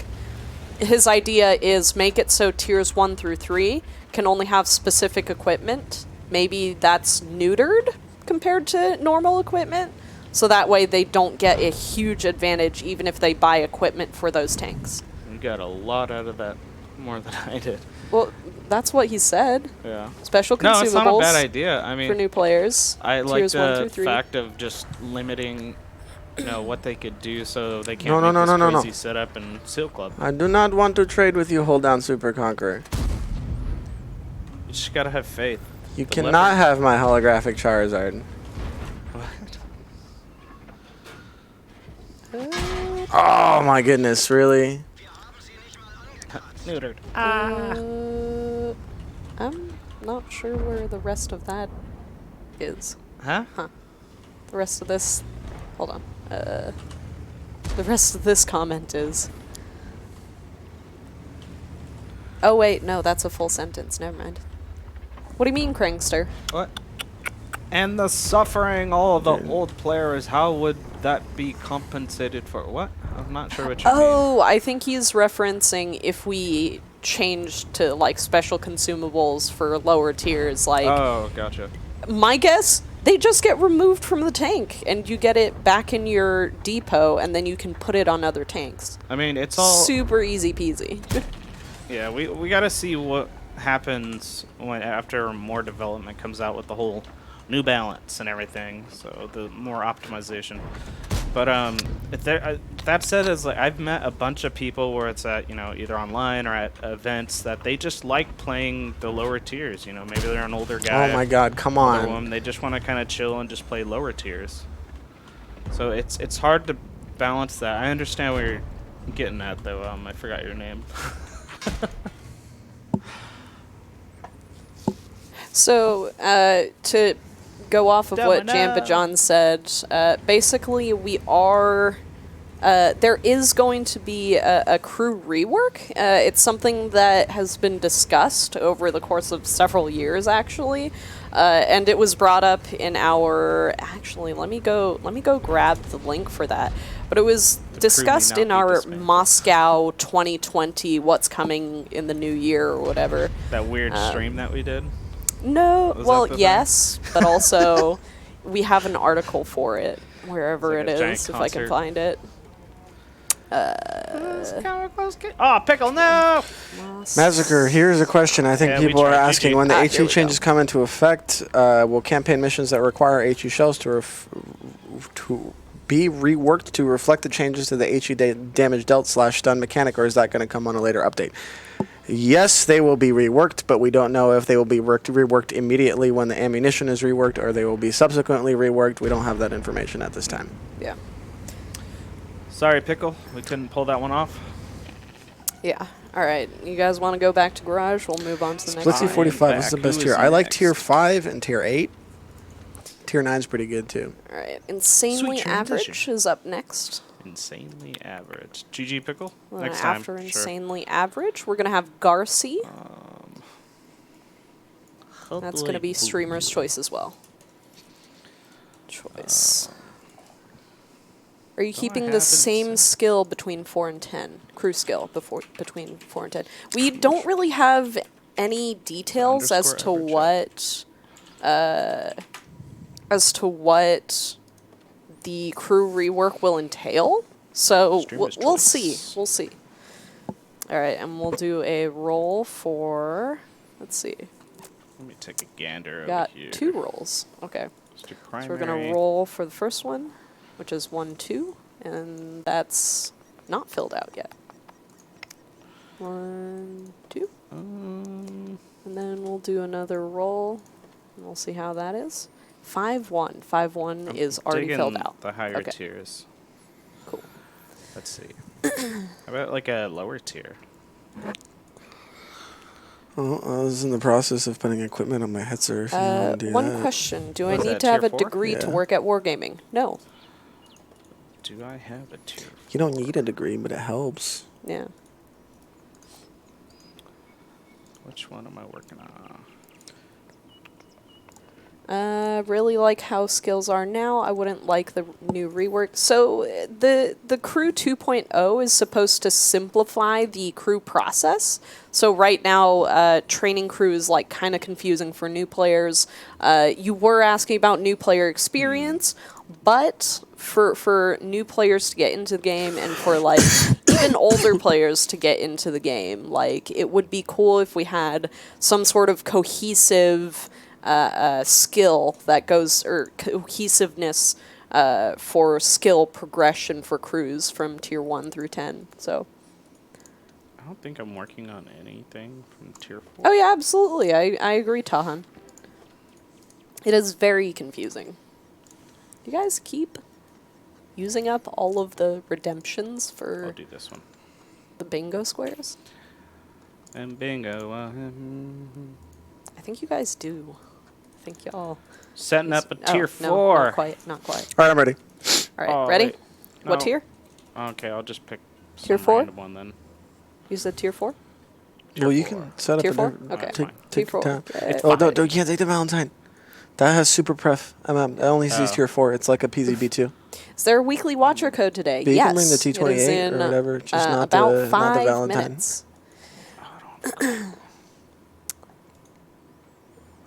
his idea is make it so tiers 1 through 3 can only have specific equipment. Maybe that's neutered compared to normal equipment, so that way they don't get a huge advantage even if they buy equipment for those tanks. You got a lot out of that, more than I did. Well, that's what he said. Yeah. Special No, consumables it's not a bad idea. I for mean, new players. I like tiers 1 the through 3. fact of just limiting, what they could do, so they can't No, no, make no, this no, no, crazy setup and seal club. I do not want to trade with you, hold down Super Conqueror. You just gotta have faith. You The cannot leopard- have my holographic Charizard. Oh my goodness, really? Neutered. I'm not sure where the rest of that is. Huh? The rest of this... Hold on. The rest of this comment is... Oh, wait, no, that's a full sentence. Never mind. What do you mean, Krangster? What? And the suffering all of the old players, how would that be compensated for? What? I'm not sure what you mean. Oh, I think he's referencing if we changed to, like, special consumables for lower tiers, like... Oh, gotcha. My guess, they just get removed from the tank, and you get it back in your depot, and then you can put it on other tanks. I mean, it's all... Super easy peasy. Yeah, we gotta see what happens when after more development comes out with the whole New Balance and everything. So the more optimization. But if there, that said, is like I've met a bunch of people where it's at either online or at events that they just like playing the lower tiers. Maybe they're an older guy. Oh my god, come older on. woman, they just want to kind of chill and just play lower tiers. So it's hard to balance that. I understand where you're getting at though. I forgot your name. So, to go off of what Domino. Jambijon said, basically we are... there is going to be a crew rework. It's something that has been discussed over the course of several years, actually. And it was brought up in our... Actually, let me go grab the link for that. But it was discussed not in be our dismantled. Moscow 2020, what's coming in the new year or whatever. That weird stream that we did. No, Was well, that the thing? yes, but also we have an article for it wherever It's it like a giant is, if I can concert. find it. Oh, pickle, no! Massacre, here's a question I think Yeah, we people are tried asking. GG. When the Here HE we changes go. come into effect, will campaign missions that require HE shells to be reworked to reflect the changes to the HE damage dealt / stun mechanic, or is that going to come on a later update? Yes, they will be reworked, but we don't know if they will be reworked immediately when the ammunition is reworked, or they will be subsequently reworked. We don't have that information at this time. Yeah. Sorry, pickle. We couldn't pull that one off. Yeah. All right. You guys want to go back to garage? We'll move on to the next Splitsy one. 45 is the back. best Who tier. is I like next? tier 5 and tier 8. Tier 9 is pretty good too. All right. Insanely Sweet average transition. is up next. Insanely average. GG, pickle? Well, Next time. after Sure. insanely average, we're gonna have Garci. That's gonna be streamer's choice as well. Choice. Are you keeping the have same insane- skill between 4 and 10? Crew skill between 4 and 10. We don't really have any details as to Underscore average, what the crew rework will entail. So Streamer's we'll choice. see. We'll see. All right, and we'll do a roll for. Let's see. Let me take a gander Got over here. 2 rolls. Okay. Let's do So we're primary. gonna roll for the first one, which is 1, 2, and that's not filled out yet. 1, 2, and then we'll do another roll, and we'll see how that is. 5, 1. 5, 1 is already Digging filled out. The higher Okay. tiers. Cool. Let's see. How about like a lower tier? Oh, I was in the process of putting equipment on my headset. If you want to do One that. question: do What I is need that, to have tier a 4? degree to Yeah. work at Wargaming? No. Do I have a tier? You don't need a degree, but it helps. Yeah. Which one am I working on? Really like how skills are now. I wouldn't like the new rework. So the crew 2.0 is supposed to simplify the crew process. So right now, training crew is like kind of confusing for new players. You were asking about new player experience, but for new players to get into the game and for like even older players to get into the game, like it would be cool if we had some sort of cohesive skill that goes, or cohesiveness for skill progression for crews from tier 1 through 10. So, I don't think I'm working on anything from tier 4. oh yeah, absolutely. I agree, Tahan. It is very confusing. You guys keep using up all of the redemptions I'll for do this one. the bingo squares? And bingo. I think you guys do. I think y'all. Setting up a Oh, tier no, 4. Not quite. Not quite. All right, I'm ready. All right, Oh, ready? wait. What No. tier? Okay, I'll just pick Tier some 4? random one then. You said tier 4? Well, you 4. can set up Tier a 4? different- Okay. Alright, Take, fine. take Tier your 4. time. Okay. Oh, don't yeah, take the Valentine. That has super pref. It only sees Oh. tier 4. It's like a PZB2. Is there a weekly watcher code today? But you yes. can bring the it is T28 or in, whatever, just not about the 5 Valentine. minutes.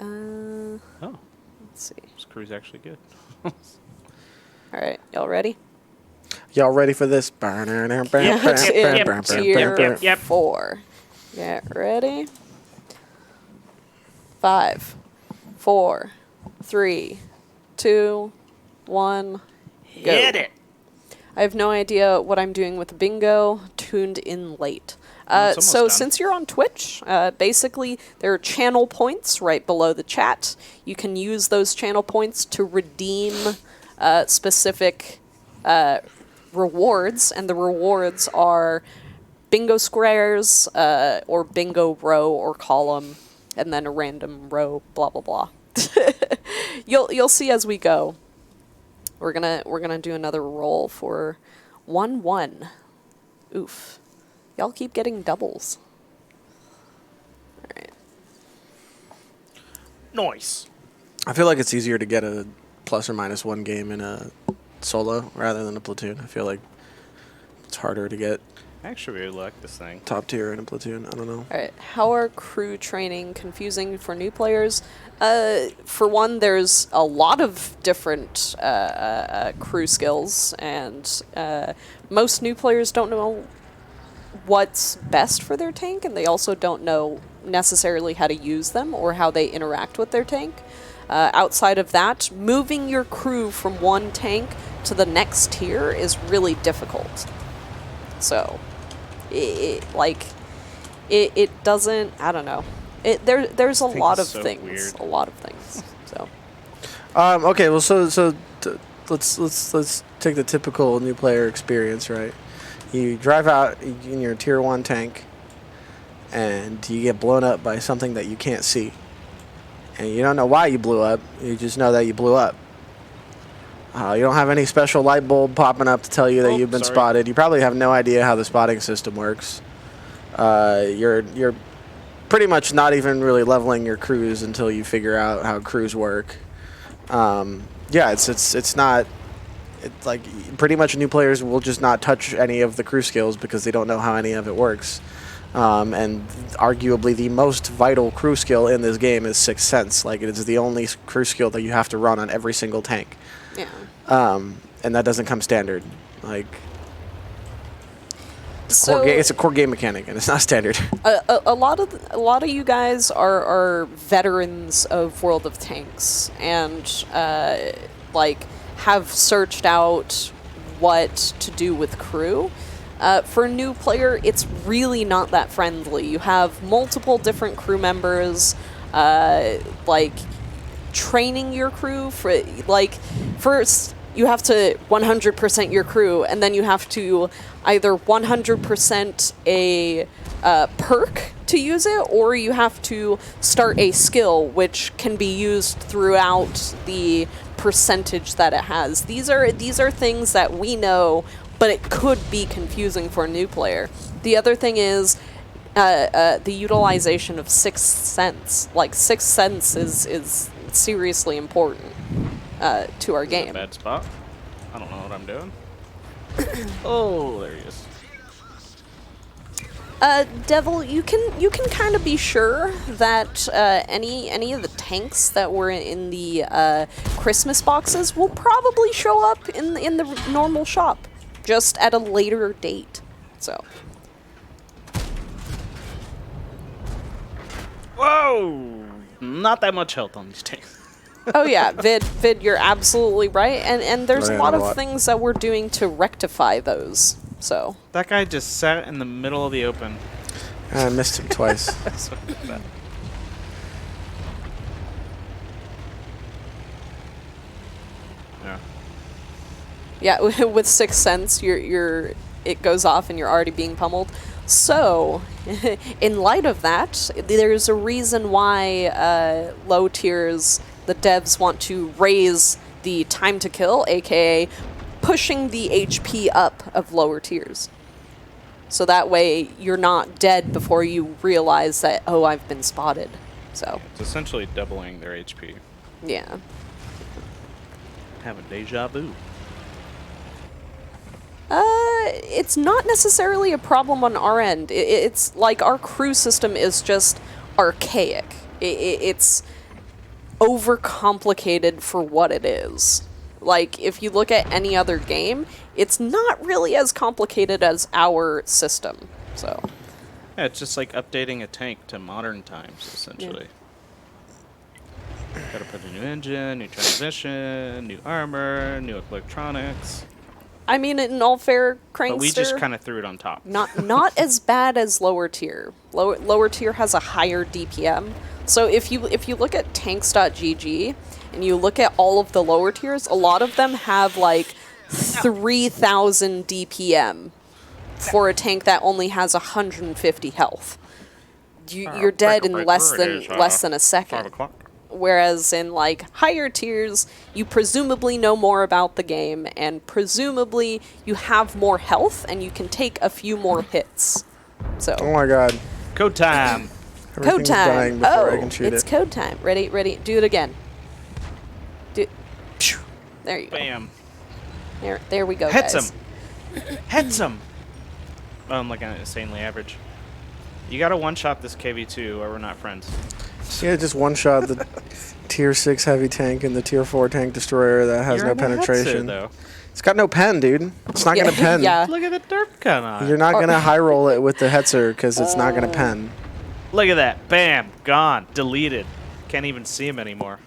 Oh, Let's see. this crew's actually good. All right, y'all ready? Y'all ready for this? It's in tier yep. 4. Get ready. 5, 4, 3, 2, 1. Go. Hit it! I have no idea what I'm doing with bingo. Tuned in late. It's So almost done. since you're on Twitch, basically there are channel points right below the chat. You can use those channel points to redeem specific rewards, and the rewards are bingo squares or bingo row or column, and then a random row. Blah blah blah. You'll see as we go. We're gonna do another roll for 1-1. Oof. Y'all keep getting doubles. Alright. Nice. I feel like it's easier to get a plus or minus 1 game in a solo rather than a platoon. I feel like it's harder to get I actually really like this thing. Top tier in a platoon. I don't know. All right. How are crew training confusing for new players? For one, there's a lot of different crew skills, and most new players don't know what's best for their tank, and they also don't know necessarily how to use them or how they interact with their tank. Outside of that, moving your crew from one tank to the next tier is really difficult. So, it doesn't, I don't know. There's a lot of so things. weird. A lot of things. So, Okay, well, let's take the typical new player experience, right? You drive out in your tier 1 tank, and you get blown up by something that you can't see. And you don't know why you blew up, you just know that you blew up. You don't have any special light bulb popping up to tell you that you've been spotted. You probably have no idea how the spotting system works. You're pretty much not even really leveling your crews until you figure out how crews work. It's not. It's like pretty much new players will just not touch any of the crew skills because they don't know how any of it works. And arguably the most vital crew skill in this game is Sixth Sense. Like, it is the only crew skill that you have to run on every single tank. yeah. And that doesn't come standard. Like, So, it's a core game mechanic, and it's not standard. a lot of you guys are veterans of World of Tanks, and have searched out what to do with crew. For a new player, it's really not that friendly. You have multiple different crew members, training your crew first you have to 100% your crew, and then you have to either 100% a perk to use it, or you have to start a skill which can be used throughout the percentage that it has. These are things that we know, but it could be confusing for a new player. The other thing is the utilization of Sixth Sense. Like, Sixth Sense is seriously important to our game. Bad spot. I don't know what I'm doing. Oh, there he is. Devil, you can kind of be sure that any of the tanks that were in the Christmas boxes will probably show up in the normal shop, just at a later date. So. Whoa! Not that much health on these tanks. Oh yeah, Vid, you're absolutely right, and there's Oh, a yeah, lot not a of lot. things that we're doing to rectify those. So. That guy just sat in the middle of the open. I missed him twice. That's what that. Yeah. Yeah, with Sixth Sense, it goes off and you're already being pummeled. So, in light of that, there's a reason why low tiers, the devs want to raise the time to kill, aka pushing the HP up of lower tiers. So that way you're not dead before you realize that, oh, I've been spotted. So, It's essentially doubling their HP. yeah. Have a deja vu. It's not necessarily a problem on our end. It's like our crew system is just archaic. It's overcomplicated for what it is. Like, if you look at any other game, it's not really as complicated as our system. So, Yeah, it's just like updating a tank to modern times, essentially. Gotta put a new engine, new transmission, new armor, new electronics. I mean, in all fair, Crankster, But we just kind of threw it on top. not as bad as lower tier. Lower tier has a higher DPM. So if you look at tanks.gg and you look at all of the lower tiers, a lot of them have like 3,000 DPM for a tank that only has 150 health. You're dead in less than a second. 5 o'clock. Whereas in like higher tiers, you presumably know more about the game, and presumably you have more health and you can take a few more hits. So Oh my god. Code time! code Everything's dying time. before I Oh, can shoot it's it. code time. Ready? Do it again. There you go. Bam. There we go, Hits guys. him! Hits him! I'm looking at insanely average. You gotta one-shot this KV2 or we're not friends. Yeah, just one shot the tier 6 heavy tank and the tier 4 tank destroyer that has You're no in the Hetzer, penetration. though. It's got no pen, dude. It's not gonna pen. Yeah. Look at the derp gun on You're it. not gonna high roll it with the Hetzer because it's not gonna pen. Look at that. Bam. Gone. Deleted. Can't even see him anymore.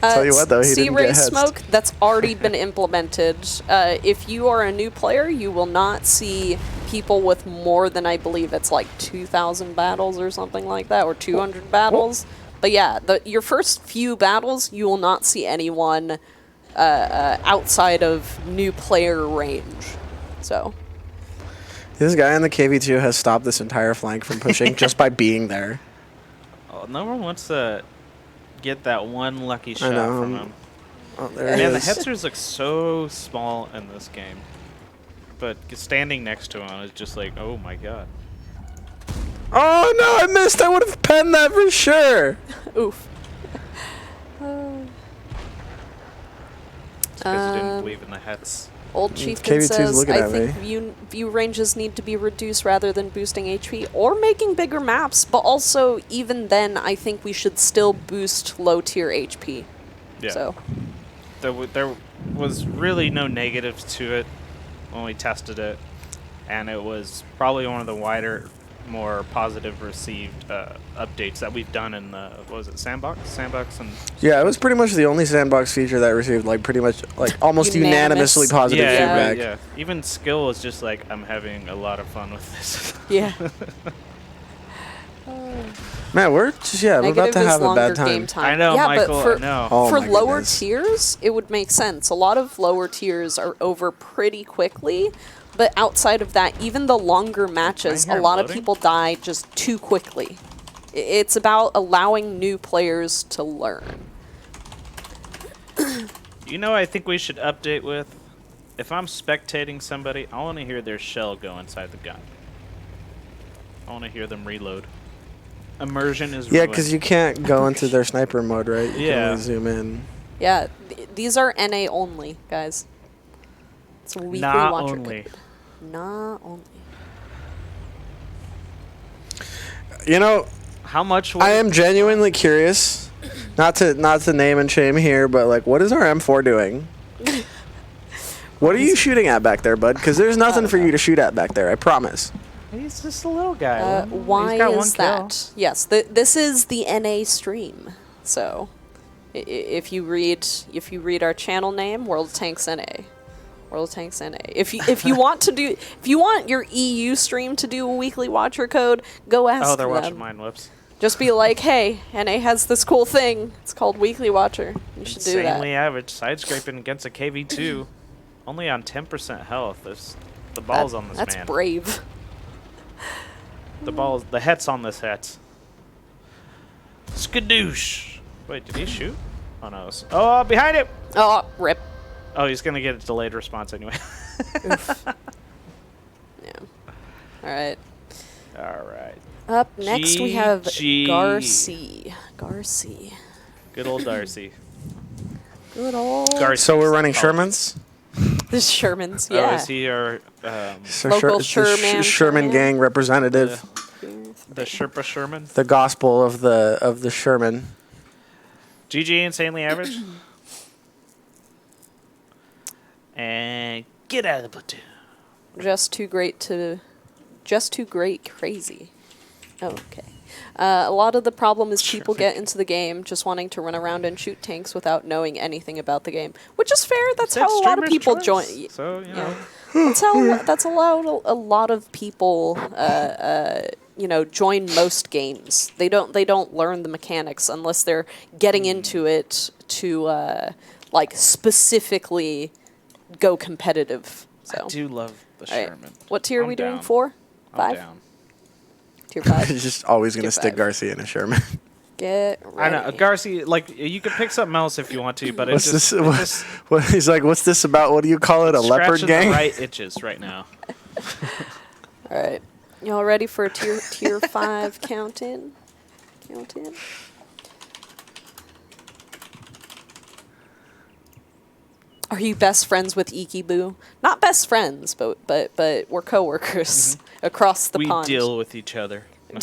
Tell you what, though, he Sea didn't get Ray hetzed. smoke, that's already been implemented. If you are a new player, you will not see people with more than, I believe it's like 2,000 battles or something like that, or 200 battles. But yeah, your first few battles, you will not see anyone outside of new player range. So. This guy in the KV2 has stopped this entire flank from pushing just by being there. Oh, no one wants to get that one lucky shot know, from him. Oh, there Man, the it is. Hetzers look so small in this game. But standing next to him is just like, oh my god. Oh no, I missed. I would have penned that for sure. Oof. It's because you didn't believe in the Hetz. Old Chieftain KV2's says, looking I at think view ranges need to be reduced rather than boosting HP or making bigger maps, but also, even then, I think we should still boost low-tier HP. Yeah. So, There was really no negatives to it when we tested it, and it was probably one of the wider, more positive received updates that we've done in the, what was it, Sandbox and Yeah, it was pretty much the only sandbox feature that received like pretty much like almost Unanimous. unanimously positive yeah, feedback. yeah. Even Skill was just like, I'm having a lot of fun with this. yeah. Man, we're about Negative to is have a longer bad game time. time. I know, yeah, Michael, but for, I know. Oh for my lower goodness. tiers, it would make sense. A lot of lower tiers are over pretty quickly, but outside of that, even the longer matches, I hear a lot of loading. people die just too quickly. It's about allowing new players to learn. You know, I think we should update with, if I'm spectating somebody, I want to hear their shell go inside the gun. I want to hear them reload. Immersion is Yeah, ruined. because you can't go into their sniper mode, right? You Yeah. can only zoom in. Yeah, these are NA only, guys. It's a weekly Not watcher only. code. Not only. You know, How much? I am genuinely curious. Not to name and shame here, but like, what is our M4 doing? What are you shooting at back there, bud? Because there's nothing for you to shoot at back there. I promise. He's just a little guy. Why He's got is one kill. that? Yes, this is the NA stream. So, if you read our channel name, World of Tanks NA, World of Tanks NA. If you want your EU stream to do a weekly watcher code, go ask Oh, they're them. watching mine. Whoops. Just be like, hey, NA has this cool thing. It's called Weekly Watcher. You should do Insanely that. average side scraping against a KV2, only on 10% health. There's the balls on this That's man. brave. The het's on this het. Skadoosh. Wait, did he shoot? Oh no. Oh, behind him. Oh, rip. Oh, he's gonna get a delayed response anyway. Yeah. All right. All right. Up next we have GG. Garcia. Good old Darcy. Good old Garcia. So we're running Apologies. Shermans. the Shermans. Oh, Yeah. is he our So Local it's the Sherman Sherman clan. gang representative. the Sherpa Sherman? The gospel of the Sherman. GG insanely average. And get out of the platoon. Just too great crazy. Okay. A lot of the problem is people get into the game just wanting to run around and shoot tanks without knowing anything about the game, which is fair. That's how a lot of streamer's people choice. join. So, you Yeah. know. That's allowed a lot of people join most games. They don't learn the mechanics unless they're getting into it to specifically go competitive. So I do love the all right. Sherman. What tier are I'm we doing? down. 4? I'm 5? down. Tier 5. He's just always gonna Tier stick 5. Garcia in a Sherman. Get I ready. know, Garcia. Like you could pick something else if you want to, but What's it's just, this? What, he's like, what's this about? What do you call it? A leopard scratching gang? the right itches right now. All right. Y'all ready for a tier 5 count in? Count in. Are you best friends with Ikibu? Not best friends, but we're coworkers across the We pond. deal with each other. All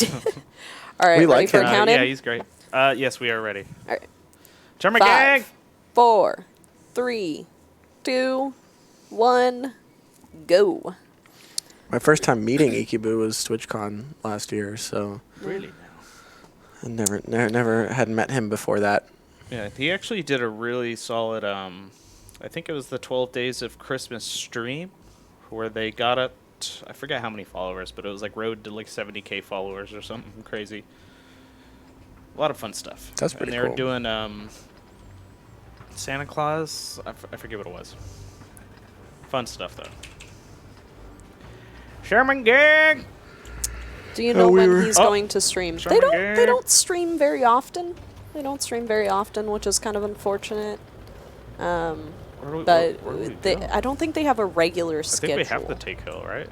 right, We ready like for him. counting? Yeah, he's great. Yes, we are ready. All right. German gang! 5, 4, 3, 2, 1, go. My first time meeting Ikibu was TwitchCon last year, so Really? I never had met him before that. Yeah, he actually did a really solid, I think it was the 12 Days of Christmas stream, where they got up, I forget how many followers, but it was like road to like 70K followers or something crazy. A lot of fun stuff. That's pretty And they cool. were doing Santa Claus, I forget what it was. Fun stuff, though. Sherman gang! Do you know we when were- he's going to stream? Sherman They gang. don't stream very often. They don't stream very often, which is kind of unfortunate. Where do we But go? I don't think they have a regular I schedule. think we have to take hill, right?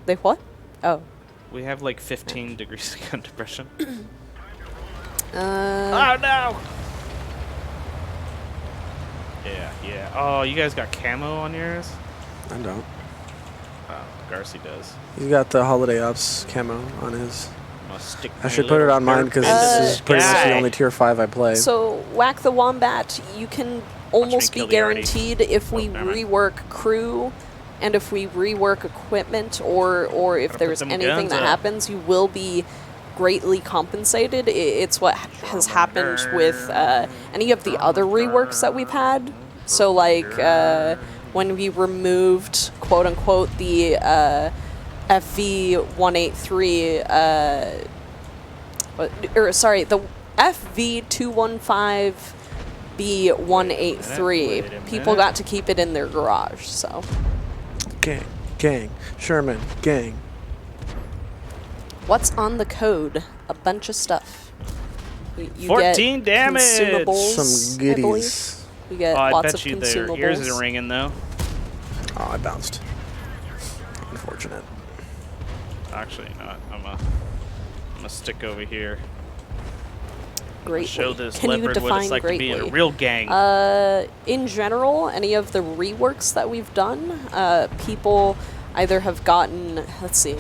They what? Oh. We have like 15 degrees of depression. Uh, Oh no! Yeah. Oh, you guys got camo on yours? I don't. Oh, Garci does. He's got the Holiday Ops camo on his. I'm gonna stick I my should put it little on mine dirt because into this this is pretty much guy. the only tier 5 I play. So, Whack the Wombat, you can almost be kill the already. guaranteed if we Oh, damn it. rework crew and if we rework equipment or if Gotta put there's them anything guns that up. happens, you will be greatly compensated. It's what has happened with any of the other reworks that we've had. So, like, when we removed, quote unquote, the FV183, the FV215B183, Wait a people minute. got to keep it in their garage, so. Gang. Sherman, gang. What's on the code? A bunch of stuff. You 14 get damage! consumables, Some I believe. goodies. You get Oh, I lots bet of you consumables. their ears are ringing though. Oh, I bounced. Unfortunate. Actually, not. I'm gonna stick over here. Greatly. Show this Can you leopard what define it's like greatly? to be in a real gang. In general, any of the reworks that we've done, people either have gotten, let's see,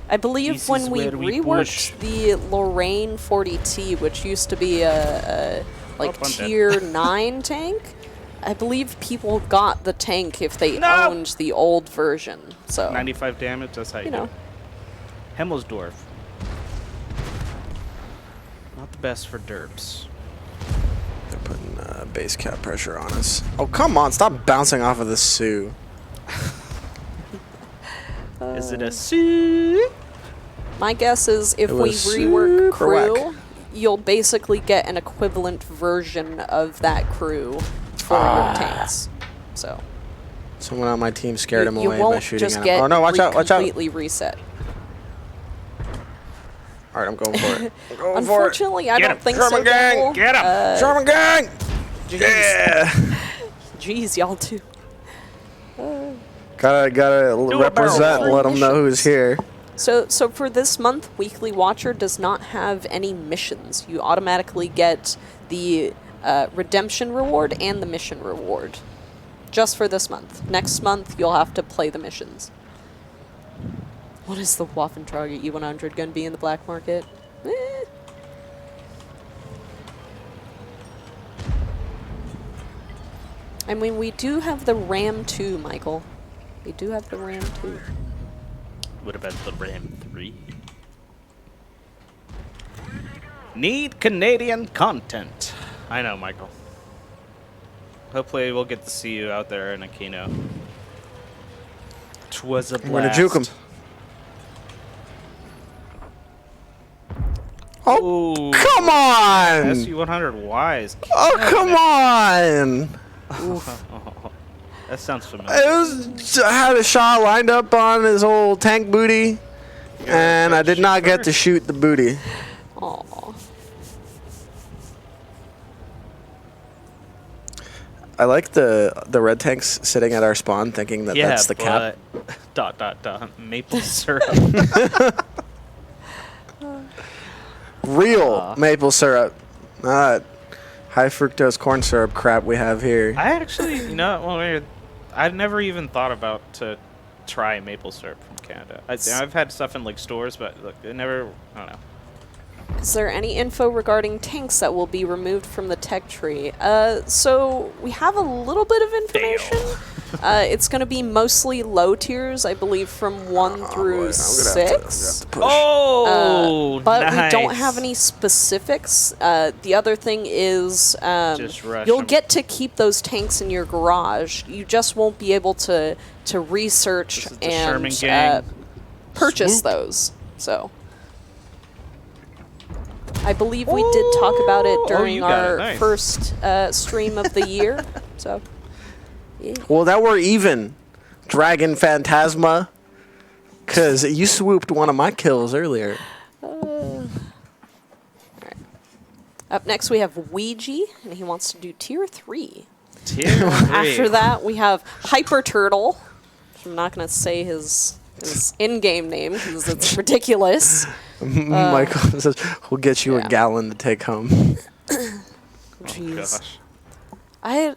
I believe This when is we where we reworked push. the Lorraine 40T, which used to be a like I'm dead. tier 9 tank, I believe people got the tank if they No! owned the old version. So 95 damage. That's how you, you do know. it. Hemmelsdorf. Not the best for derps. They're putting base cap pressure on us. Oh, come on. Stop bouncing off of the Sioux. Is it a Sioux? My guess is if It we was rework super crew, whack. you'll basically get an equivalent version of that crew for your tanks. So Someone on my team scared him you away by won't shooting just at get him. Oh, no. Watch out. Watch out. completely reset. All right, I'm going for it. I'm going Unfortunately, I Get don't him. think Sherman so. gang, Devil. Get him! for it. Sherman gang! Yeah! Jeez, y'all too. Gotta a represent barrel and let them know roll. who's here. So for this month, Weekly Watcher does not have any missions. You automatically get the redemption reward and the mission reward. Just for this month. Next month, you'll have to play the missions. What is the Waffentrager E100 going to be in the black market? Eh. I mean, we do have the Ram 2, Michael. We do have the Ram 2. What about the Ram 3? Need Canadian content. I know, Michael. Hopefully we'll get to see you out there in Aquino. 'Twas a blast. I'm gonna juke him. Oh, Ooh. come on! SU-100 Wise. Oh, come on! That sounds familiar. It was, I had a shot lined up on his whole tank booty, and I did not get to shoot the booty. Aw. I like the red tanks sitting at our spawn thinking that Yeah, that's the cap. but... ... maple syrup. Real maple syrup. Not high fructose corn syrup crap we have here. I actually, I've never even thought about to try maple syrup from Canada. I've had stuff in like stores, but look, I don't know. Is there any info regarding tanks that will be removed from the tech tree? So we have a little bit of information. It's going to be mostly low tiers, I believe, from 1 through 6. Oh, But nice. we don't have any specifics. The other thing is Just rush you'll 'em. get to keep those tanks in your garage. You just won't be able to research This is the Sherman and gang. purchase Swoop. those. So I believe we did talk about it during you got it. our Nice. first stream of the year. So yeah. Well, that we're even, Dragon Phantasma, because you swooped one of my kills earlier. Up next we have Ouija, and he wants to do tier 3. Tier 3. After that, we have Hyper Turtle. I'm not going to say his in-game name because it's ridiculous. Michael says, we'll get you yeah. a gallon to take home. Jeez. Gosh.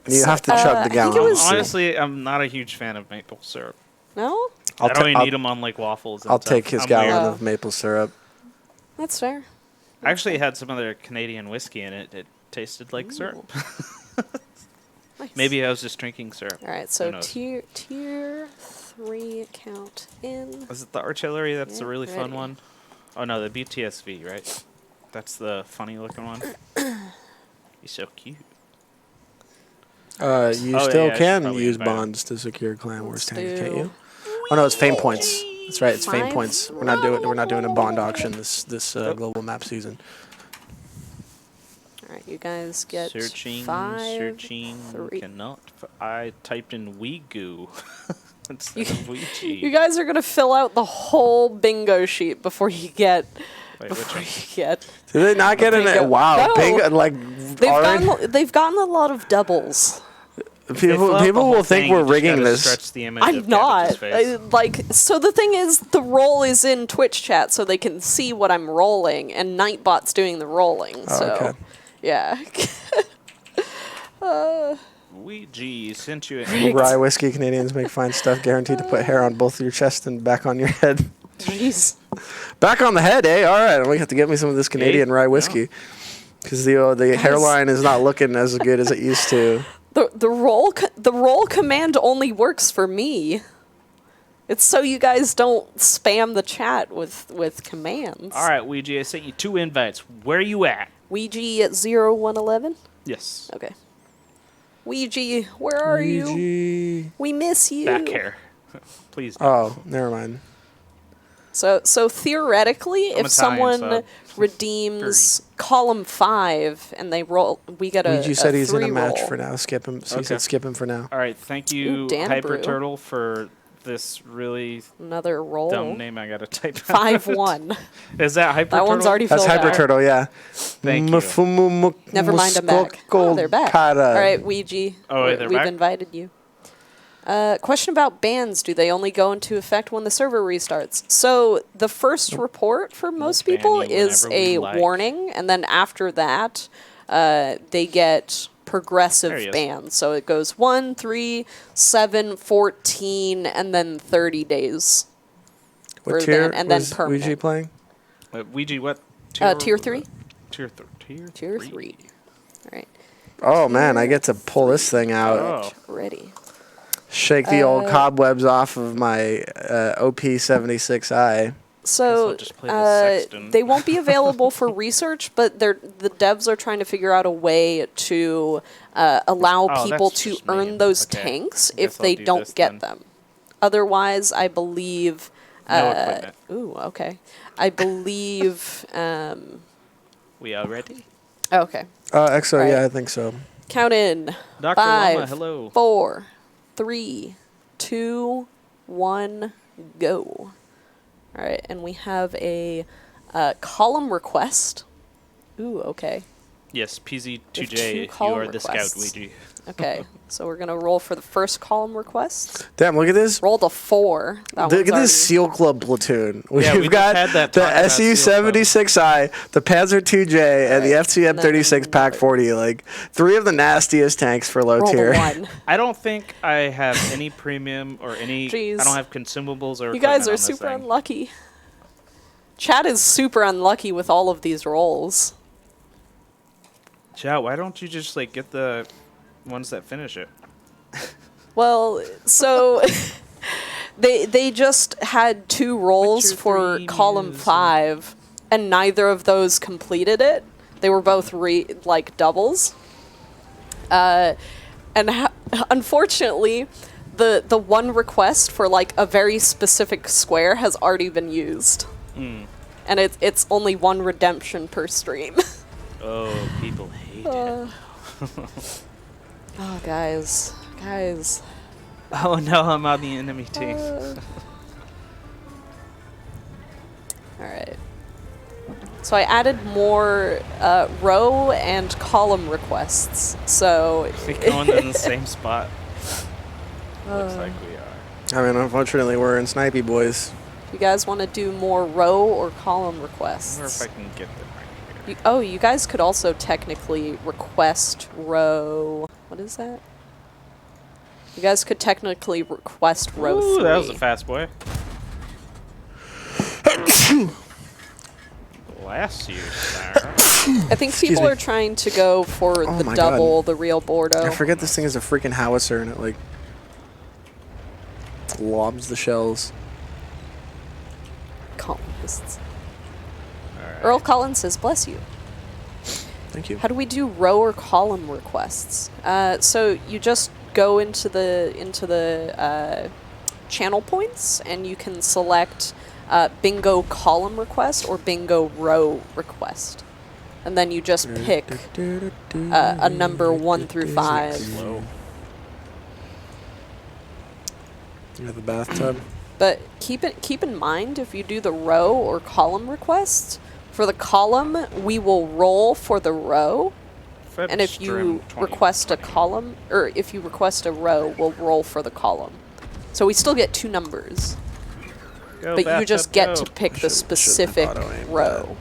You have to chug the I think gallon. it was Honestly, I'm not a huge fan of maple syrup. no. I don't even I'll- need them on like waffles. And I'll stuff. take his I'm gallon weird. of maple syrup. That's fair. I actually had some other Canadian whiskey in it. It tasted like syrup. Nice. Maybe I was just drinking syrup. All right, Who so knows? tier 3 count in. Is it the artillery? That's Yeah, a really fun ready. one. Oh no, the BTSV, right? That's the funny looking one. He's so cute. You Oh, still yeah, I should can probably use invite him. bonds to secure clan wars Let's tanks, do- can't you? Oh no, it's fame points. That's right, it's fame 5? points. We're not doing a bond auction this global map season. All right, you guys get Searching, 5. searching. 3. Cannot. I typed in Weegoo instead You- of Ouija. You guys are gonna fill out the whole bingo sheet before you get. Wait, Before which you get. Did they not get Bingo. an wow? No. Bingo, like They've gotten a lot of doubles. If they fill out the people whole will think thing, we're you just rigging gotta this. stretch the image I'm of not. Cabbage's face. So the thing is, the roll is in Twitch chat, so they can see what I'm rolling, and Nightbot's doing the rolling. Oh, So, okay. yeah. Ouija sent you Right. Rye whiskey Canadians make fine stuff, guaranteed to put hair on both your chest and back on your head. Jeez. Back on the head, eh? All right, we have to get me some of this Canadian rye whiskey because the hairline is not looking as good as it used to. The roll command only works for me. It's so you guys don't spam the chat with commands. All right, Ouija, I sent you 2 invites. Where are you at? Ouija at 0111. Yes. Okay. Ouija, where are you? Ouija. We miss you. Back hair. Please. don't. Oh, never mind. So theoretically, I'm if Italian, someone so- redeems column 5 and they roll, we get a. Ouija said he's in a 3 match roll. for now. Skip him. He Okay. said skip him for now. All right, thank you, Ooh, Dan Hyper Brew. Turtle, for this really Another roll. dumb name I gotta type. 5-1. Is that Hyper Turtle? That one's already That's filled Hyper out. Turtle, yeah. Thank you. Never mind, I'm back. Oh, they're back. All right, Ouija. Oh, wait, they're we've back? invited you. Question about bans. Do they only go into effect when the server restarts? So the first report for most ban people you is whenever we a like. warning, and then after that, they get There he progressive is. bans. So it goes 1, 3, 7, 14, and then 30 days. What for tier ban, and then was permanent. Ouija playing? Ouija, what? Tier 3? Tier Tier 3. All right. Oh man, I get to pull this thing out. Oh. Ready. Shake the old cobwebs off of my OP76i. So I'll just play the Sexton. they won't be available for research, but the devs are trying to figure out a way to allow Oh, people that's to just me. earn those Okay. tanks I if guess I'll they do don't this get then. them. Otherwise, I believe. No equipment. Ooh, okay. I believe. We are ready. Okay. EXO, Right. yeah, I think so. Count in. Dr. Lama, 5, hello. 4, 3, 2, 1, go. All right, and we have a column request. Ooh, okay. Yes, We have two PZ2J, you column are the scout, requests. Ouija. Okay, so we're gonna roll for the first column request. Damn, look at this. Rolled a 4. That Look one's at this already- SEAL Club platoon. Yeah, we We've just got had that the talk about SEAL Club. SU-76I, the Panzer II-J, and the Alright, and then FCM-36 another- PaK-40. Like, 3 of the nastiest tanks for low Rolled tier. a 1. I don't think I have any premium or any. Jeez. I don't have consumables or. You guys equipment are on this super thing. unlucky. Chad is super unlucky with all of these rolls. Chat, why don't you just like get the ones that finish it? Well, so they just had 2 rolls your for 3 column news 5, and neither of those completed it. They were both like doubles. Unfortunately, the one request for like a very specific square has already been used, and it's only 1 redemption per stream. Oh, people hate it. Oh, guys. Oh no, I'm on the enemy team. Alright. So I added more row and column requests. So We going in the same spot. Looks like we are. I mean, unfortunately, we're in snipey, boys. you guys want to do more row or column I requests? wonder if I can get them right here. You guys could also technically request row. What is that? You guys could technically request row Ooh, 3. that was a fast boy. Bless you, sir. I think people me. are trying to go for Oh the my double, the real Bordeaux. I forget this thing is a freaking howitzer and it, like, lobs the shells. Columnists. Alright. Earl Collins says, bless you. Thank you. How do we do row or column requests? So you just go into the channel points and you can select bingo column request or bingo row request. And then you just pick a number 1 through 5. Slow. You have a bathtub. But keep in mind, if you do the row or column request, for the column, we will roll for the row. And if you request a column, or if you request a row, we'll roll for the column. So we still get 2 numbers, Go, but you just bathtub, get go. to pick the Should've specific auto-aimed row.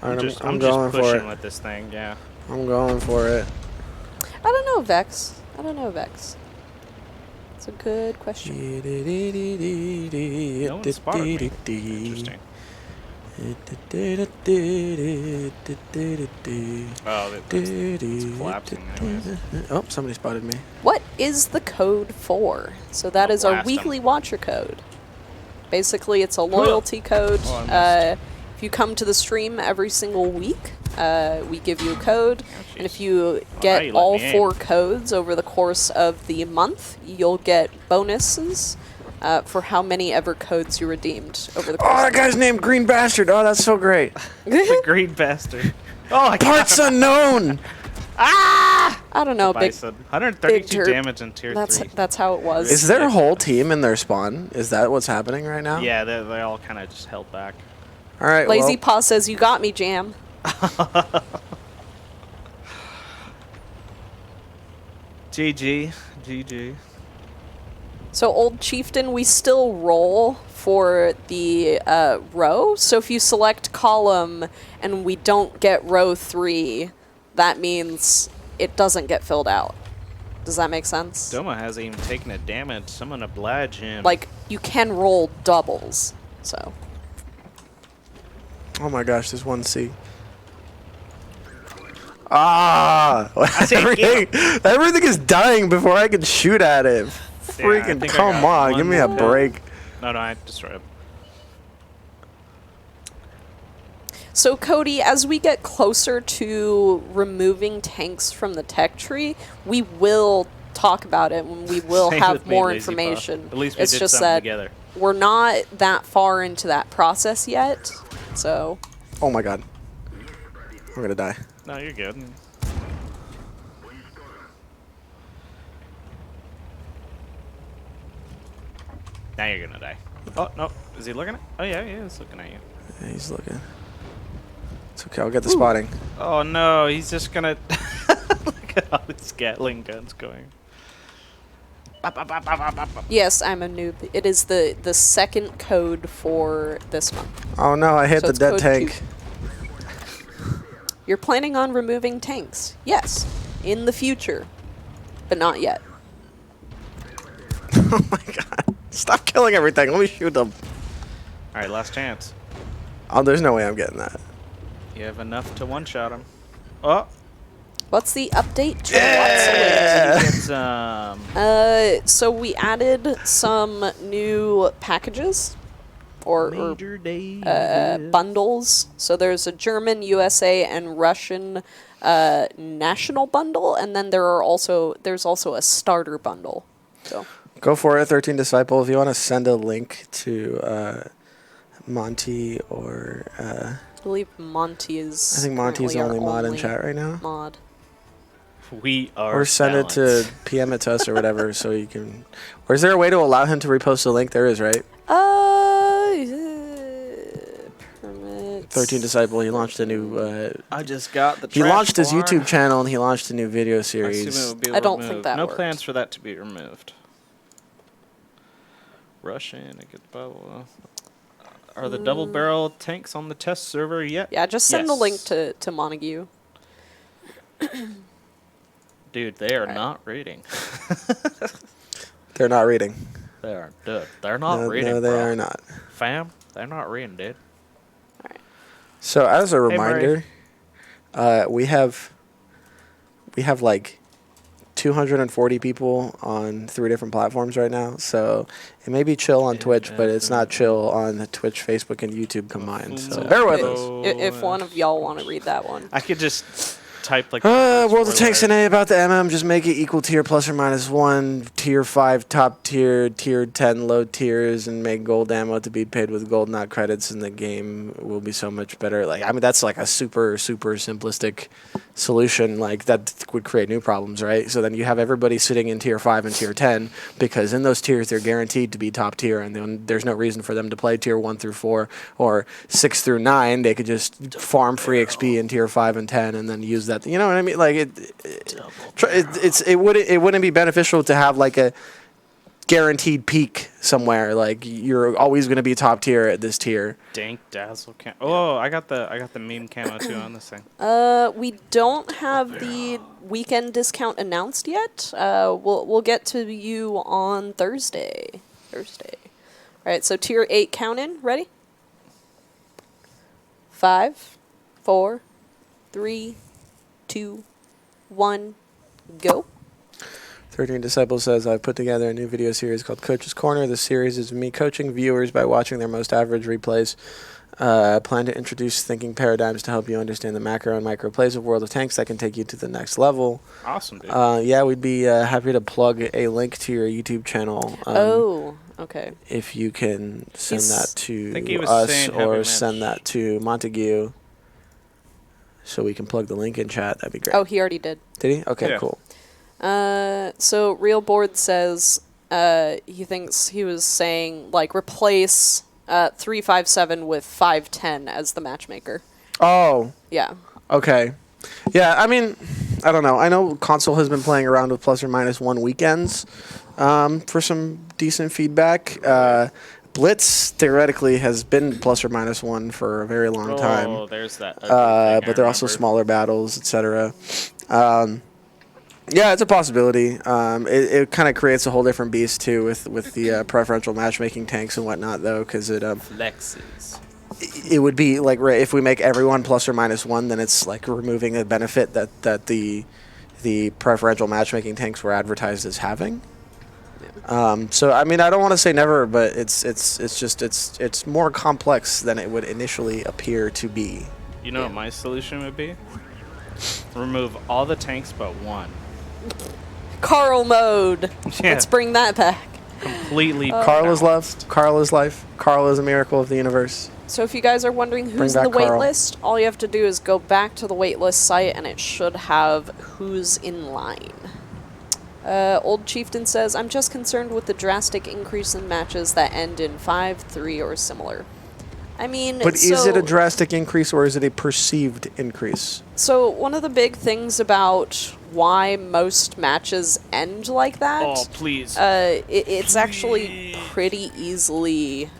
Alright, I'm I'm just going for pushing it. with this thing, yeah. I'm going for it. I don't know, Vex. It's a good question. No one spotted me. Interesting. Oh, it's collapsing anyways. Oh, somebody spotted me. What is the code for? So that I'll is our blast 'em. weekly watcher code. Basically, it's a loyalty code. Oh, I missed. If you come to the stream every single week, we give you a code. Oh, And if jeez. you Well, now get you let all me aim. 4 codes over the course of the month, you'll get bonuses for how many ever codes you redeemed over the Oh, course that guy's named Green Bastard. Oh, that's so great. The green bastard. Oh, I got Parts unknown. I don't know, big. bison. 132 derp. damage in tier 3. That's how it was. Is there a whole team in their spawn? Is that what's happening right now? Yeah, they all kind of just held back. All right. Lazy well, Paw says, you got me, Jam. GG. So, Old Chieftain, we still roll for the row. So if you select column and we don't get row 3, that means it doesn't get filled out. Does that make sense? Doma hasn't even taken a damage. Someone oblige him. Like, you can roll doubles, so. oh my gosh, there's one C. Ah! Everything is dying before I can shoot at it. Yeah, I Freaking think I come got on, give me a one more. break. No, I destroyed him. So, Cody, as we get closer to removing tanks from the tech tree, we will talk about it and we will Same have with me, more Lazy Paw. information. At least we it's did just something that together. we're not that far into that process yet. So, Oh my god. I'm gonna die. No, you're good. Now you're gonna die. Oh, no. Is he looking at? Oh, yeah, he is looking at you. Yeah, he's looking. It's okay. I'll get the spotting. Oh no, he's just gonna look at all these Gatling guns going. Yes, I'm a noob. It is the second code for this month. Oh no, I hit So the it's dead code tank. 2. You're planning on removing tanks? Yes, in the future, but not yet. Oh my god. Stop killing everything. Let me shoot them. All right, last chance. Oh, there's no way I'm getting that. You have enough to one-shot him. Oh, What's the update to Yeah! get some. So we added some new packages or Day. bundles. So there's a German, USA, and Russian national bundle, and then there's also a starter bundle. So Go for it, 13 Disciple. If you want to send a link to Monty or... I believe Monty is. I think Monty's the currently only our mod in chat right now. Mod. We are. Or send balanced. it to PM it to us or whatever so you can... Or is there a way to allow him to repost the link? There is, right? Permits. 13 Disciple, he launched a new... I just got the. he trash launched his bar. YouTube channel and he launched a new video I assume it series. would be I don't removed. think that No worked. plans for that to be removed. Russian, I get bubble. Are the double barrel tanks on the test server yet? Yeah, just send the link Yes. to Montague. Dude, they are not reading. They're not reading. They are. Dude, they're not No, reading. no, they bro. are not. Fam, they're not reading, dude. So as a Murray. reminder, we have like 240 people on 3 different platforms right now. So it may be chill on Twitch, but it's not chill on the Twitch, Facebook, and YouTube combined. So bear with us. If one of y'all want to read that one. I could just type like. World of Tanks NA about the MM. Just make it equal tier plus or minus 1. Tier 5 top tier, tier 10 low tiers, and make gold ammo to be paid with gold, not credits, and the game will be so much better. Like, I mean, that's like a super, super simplistic solution. Like, that would create new problems, right? So then you have everybody sitting in tier 5 and tier 10 because in those tiers they're guaranteed to be top tier, and then there's no reason for them to play tier 1 through 4 or 6 through 9. They could just farm free XP in tier 5 and 10 and then use that. You know what I mean? Like it wouldn't be beneficial to have like a guaranteed peak somewhere. Like you're always going to be top tier at this tier. Dank dazzle cam. Oh, I got the meme camo too on this thing. We don't have the weekend discount announced yet. We'll get to you on Thursday. All right, so tier 8 count in. Ready? 5, 4, 3, 2, 1, go. 13 Disciple says, I've put together a new video series called Coach's Corner. This series is me coaching viewers by watching their most average replays. I plan to introduce thinking paradigms to help you understand the macro and micro plays of World of Tanks that can take you to the next level. Awesome, dude. Yeah, we'd be happy to plug a link to your YouTube channel. Okay. If you can send that I think he to was us saying heavy or match. send that to Montague so we can plug the link in chat, that'd be great. Oh, he already did. Did he? Okay, Yeah. cool. So Real Board says he thinks he was saying like replace 357 with 510 as the matchmaker. Oh, Yeah. okay. Yeah, I mean, I don't know. I know console has been playing around with plus or minus 1 weekends for some decent feedback. Blitz theoretically has been plus or minus 1 for a very long time. Oh, there's that. ugly thing I But they're also remember. smaller battles, etc. Yeah, it's a possibility. It kind of creates a whole different beast too with the preferential matchmaking tanks and whatnot, though, because Flexes. it would be like if we make everyone plus or minus 1, then it's like removing a benefit that the preferential matchmaking tanks were advertised as having. So I mean, I don't want to say never, but it's more complex than it would initially appear to be. You know what my solution would be? Remove all the tanks but one. Carl mode. Yeah. Let's bring that back. Completely. Carl is balanced. love. Carl is life. Carl is a miracle of the universe. So if you guys are wondering who's in back the wait Carl. list, all you have to do is go back to the wait list site and it should have who's in line. Old Chieftain says, I'm just concerned with the drastic increase in matches that end in 5-3 or similar. I mean, But is it a drastic increase or is it a perceived increase? So one of the big things about why most matches end like that, Oh, please. it's actually pretty easily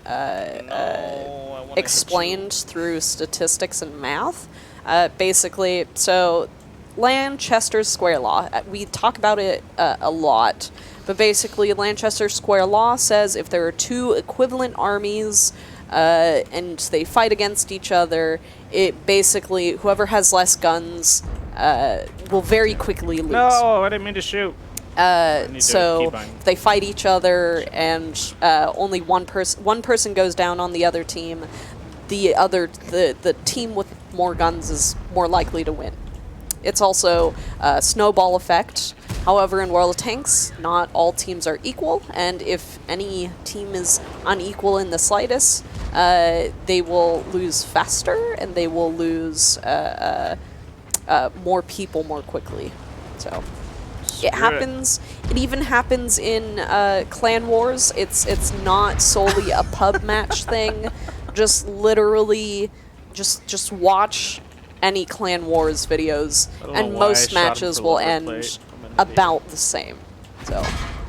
explained through statistics and math. Basically, so Lanchester's square law, we talk about it a lot, but basically Lanchester's square law says if there are two equivalent armies and they fight against each other, it basically, whoever has less guns will very quickly lose. No, I didn't mean to shoot. So if they fight each other and only one person goes down on the other team, the team with more guns is more likely to win. It's also a snowball effect. However, in World of Tanks, not all teams are equal, and if any team is unequal in the slightest, they will lose faster, and they will lose more people more quickly. So it happens. It even happens in clan wars. It's not solely a pub match thing. Just literally, just watch any clan wars videos, and most matches will end about the same.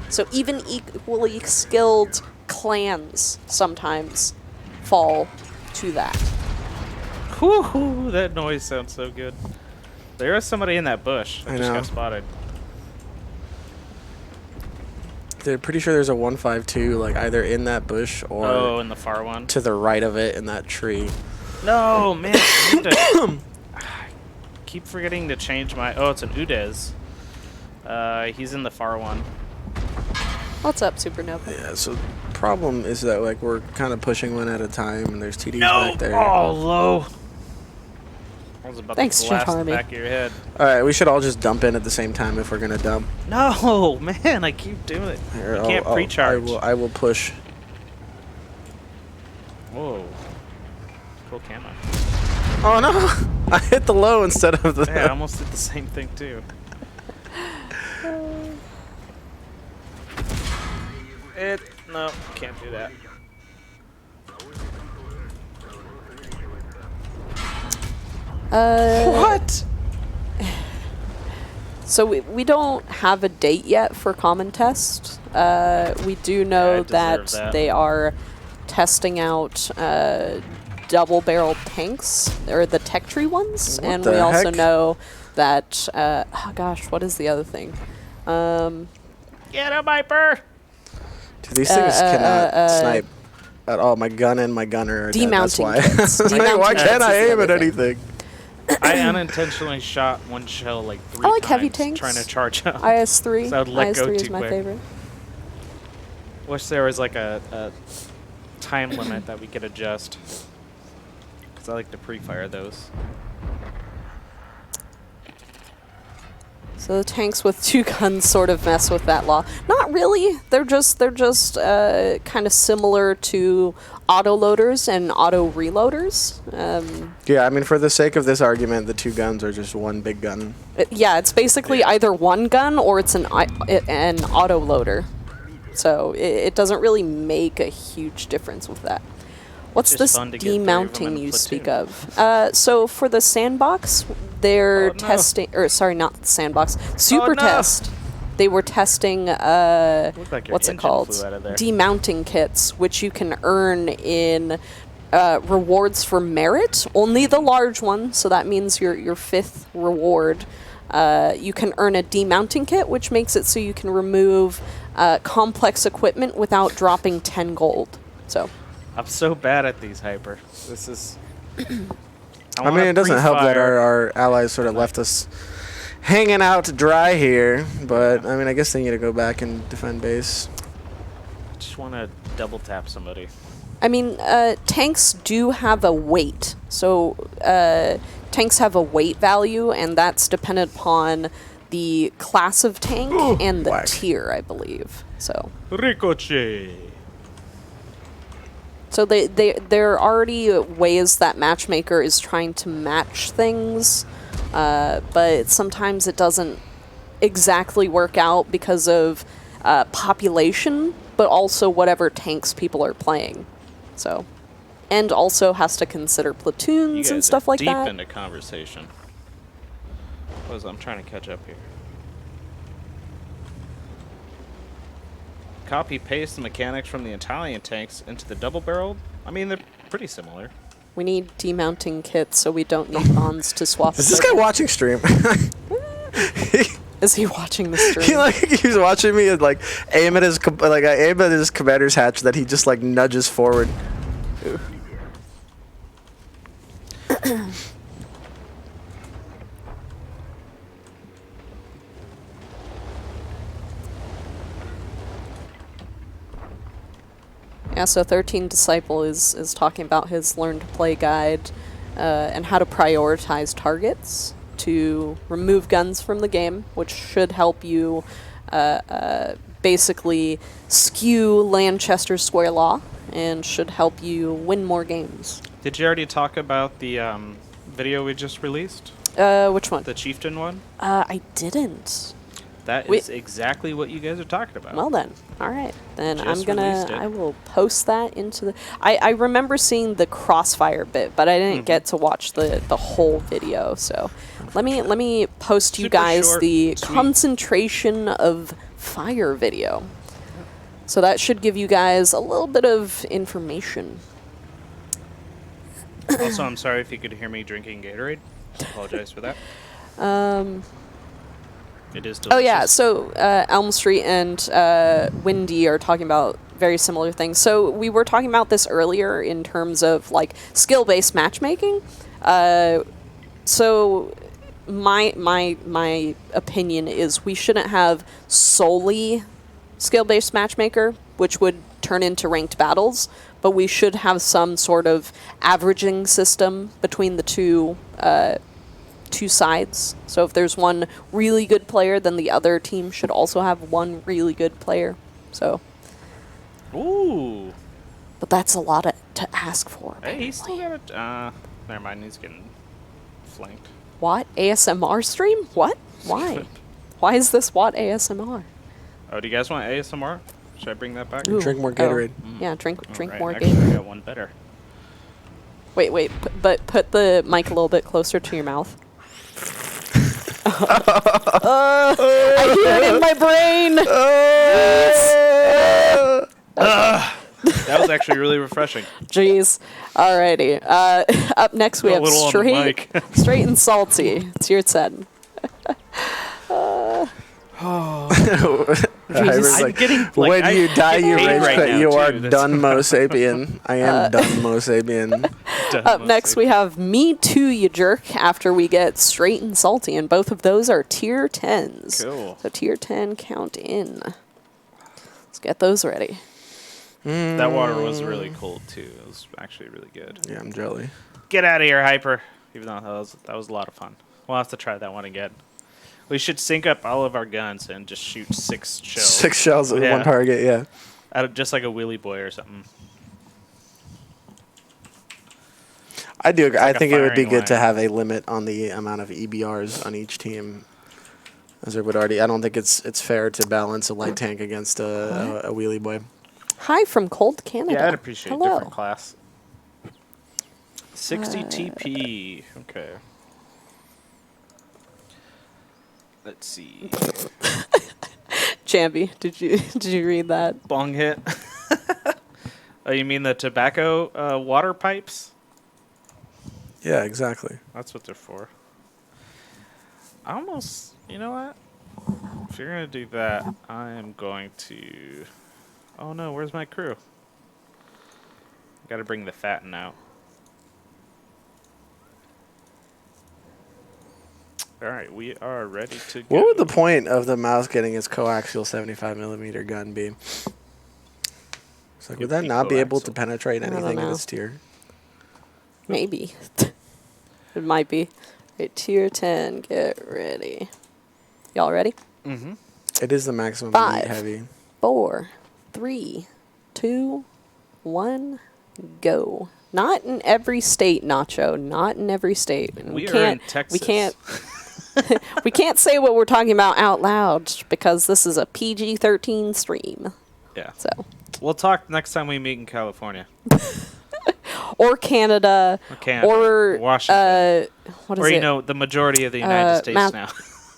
So even equally skilled clans sometimes fall to that. Whoo, that noise sounds so good. There is somebody in that bush. I just got spotted. They're pretty sure there's a 152, like either in that bush or in the far one to the right of it in that tree. No, man. I keep forgetting to change my. Oh, it's an Udez. He's in the far one. What's up, Supernova? Yeah, so the problem is that like we're kind of pushing one at a time, and there's TDs back there. Oh, low. I was about Thanks, to blast the Charmy. back of your head. All right, we should all just dump in at the same time if we're gonna dump. No, man, I keep doing it. Here, You can't pre-charge. I will push. Whoa. Cool camera. Oh no! I hit the low instead of the. Yeah, I almost did the same thing too. No, can't do that. What? So we don't have a date yet for Common Test. We do know that they are testing out double barrel tanks, or the tech tree ones, What and the we also heck? know that oh gosh, what is the other thing? Get a Viper! Dude, these things cannot snipe at all. My gun and my gunner are dead, that's Demounting why. kits. Like, Demounting why kits can't I is the aim at other thing. anything? I unintentionally shot one shell like 3 I like times heavy tanks. trying to charge up. IS-3. So I'd let go IS-3 is too my quick. favorite. Wish there was like a time limit that we could adjust. Because I like to pre-fire those. So the tanks with 2 guns sort of mess with that law. Not really. They're just kind of similar to autoloaders and auto reloaders. Yeah, I mean, for the sake of this argument, the 2 guns are just one big gun. Yeah, it's basically either one gun or it's an autoloader. So it doesn't really make a huge difference with that. What's Just this fun to get 3 of 'em in demounting a you speak platoon. of? So for the sandbox, they're Oh, no. testing, or sorry, not the sandbox, super no. test. They were testing, Looked like your what's it engine called? flew out of there. Demounting kits, which you can earn in rewards for merit. Only the large one, so that means your 5th reward. You can earn a demounting kit, which makes it so you can remove complex equipment without dropping 10 gold. So. I'm so bad at these hyper. This is. I mean, it doesn't help that our allies sort of left us hanging out to dry here, but I mean, I guess they need to go back and defend base. I just want to double tap somebody. I mean, tanks do have a weight. So, tanks have a weight value, and that's dependent upon the class of tank and the Whack. tier, I believe. So, Ricochet. so there are already ways that Matchmaker is trying to match things, but sometimes it doesn't exactly work out because of population, but also whatever tanks people are playing. So and also has to consider You platoons guys and stuff are like deep that. into conversation. I'm trying to catch up here. Copy paste the mechanics from the Italian tanks into the double-barreled. I mean, they're pretty similar. We need demounting kits, so we don't need bonds to swap. Is this guy watching stream? Is he watching the stream? He's watching me and I aim at his commander's hatch that he just nudges forward. Yeah, so 13 Disciple is talking about his Learn to Play guide and how to prioritize targets to remove guns from the game, which should help you basically skew Lanchester's square law and should help you win more games. Did you already talk about the video we just released? Which one? The Chieftain one? I didn't. That is exactly what you guys are talking about. Well then, all right. Then Just released it. I will post that into the. I remember seeing the crossfire bit, but I didn't get to watch the whole video. So let me post you Super guys short, the sweet. concentration of fire video. So that should give you guys a little bit of information. Also, I'm sorry if you could hear me drinking Gatorade. I apologize for that. It is delicious. Oh yeah, so Elm Street and Windy are talking about very similar things. So we were talking about this earlier in terms of skill-based matchmaking. So my opinion is we shouldn't have solely skill-based matchmaker, which would turn into ranked battles, but we should have some sort of averaging system between the two sides. So if there's one really good player, then the other team should also have one really good player. So, Ooh. but that's a lot to ask for. Hey, he's still got it. Never mind. He's getting flanked. What? ASMR stream? What? Why? Why is this WoT ASMR? Oh, do you guys want ASMR? Should I bring that back? Ooh. Drink more Gatorade. Yeah, drink Alright, more actually, Gatorade. I got one better. Wait, but put the mic a little bit closer to your mouth. I hear it in my brain. That was actually really refreshing. Jeez. Alrighty. Up next we A have little on the mic. straight and salty. It's your turn. I'm getting, when I you die, get you paid rage right quit. now, You too. are That's Domosapien. I am Domosapien. Up next we have Me Too, You Jerk, after we get straight and salty, and both of those are tier 10s. Cool. So tier 10 count in. Let's get those ready. That water was really cold too. It was actually really good. Yeah, I'm jelly. Get out of here, Hyper. Even though that was a lot of fun. We'll have to try that one again. We should sync up all of our guns and just shoot 6 shells. 6 shells at Yeah. one target, yeah. Out of just like a Willy Boy or something. I do. I like a think it would be firing good to line. have a limit on the amount of EBRs on each team. As there would already, I don't think it's fair to balance a light tank against a wheelie boy. Hi from Cold Canada. Yeah, I'd appreciate a Hello. different class. 60 TP. Okay. Let's see. Jambi, did you read that? Bong hit. Oh, you mean the tobacco water pipes? Yeah, exactly. That's what they're for. I almost, you know what? If you're going to do that, I am going to... Oh no, where's my crew? Got to bring the fatten out. Alright, we are ready to go. What would the point of the mouse getting its coaxial 75mm gun be? It's like, It would that would be not be able to coaxial. penetrate I don't anything in know. this tier? Maybe. It might be. Okay, tier 10, get ready. Y'all ready? Mm-hmm. It is the maximum 5, meat heavy. 4, 3, 2, 1, go. Not in every state, Nacho. Not in every state. And We are in Texas. We can't. We can't say what we're talking about out loud because this is a PG-13 stream. Yeah. So, We'll talk next time we meet in California. or Canada, or Washington, what is or it? the majority of the United States now.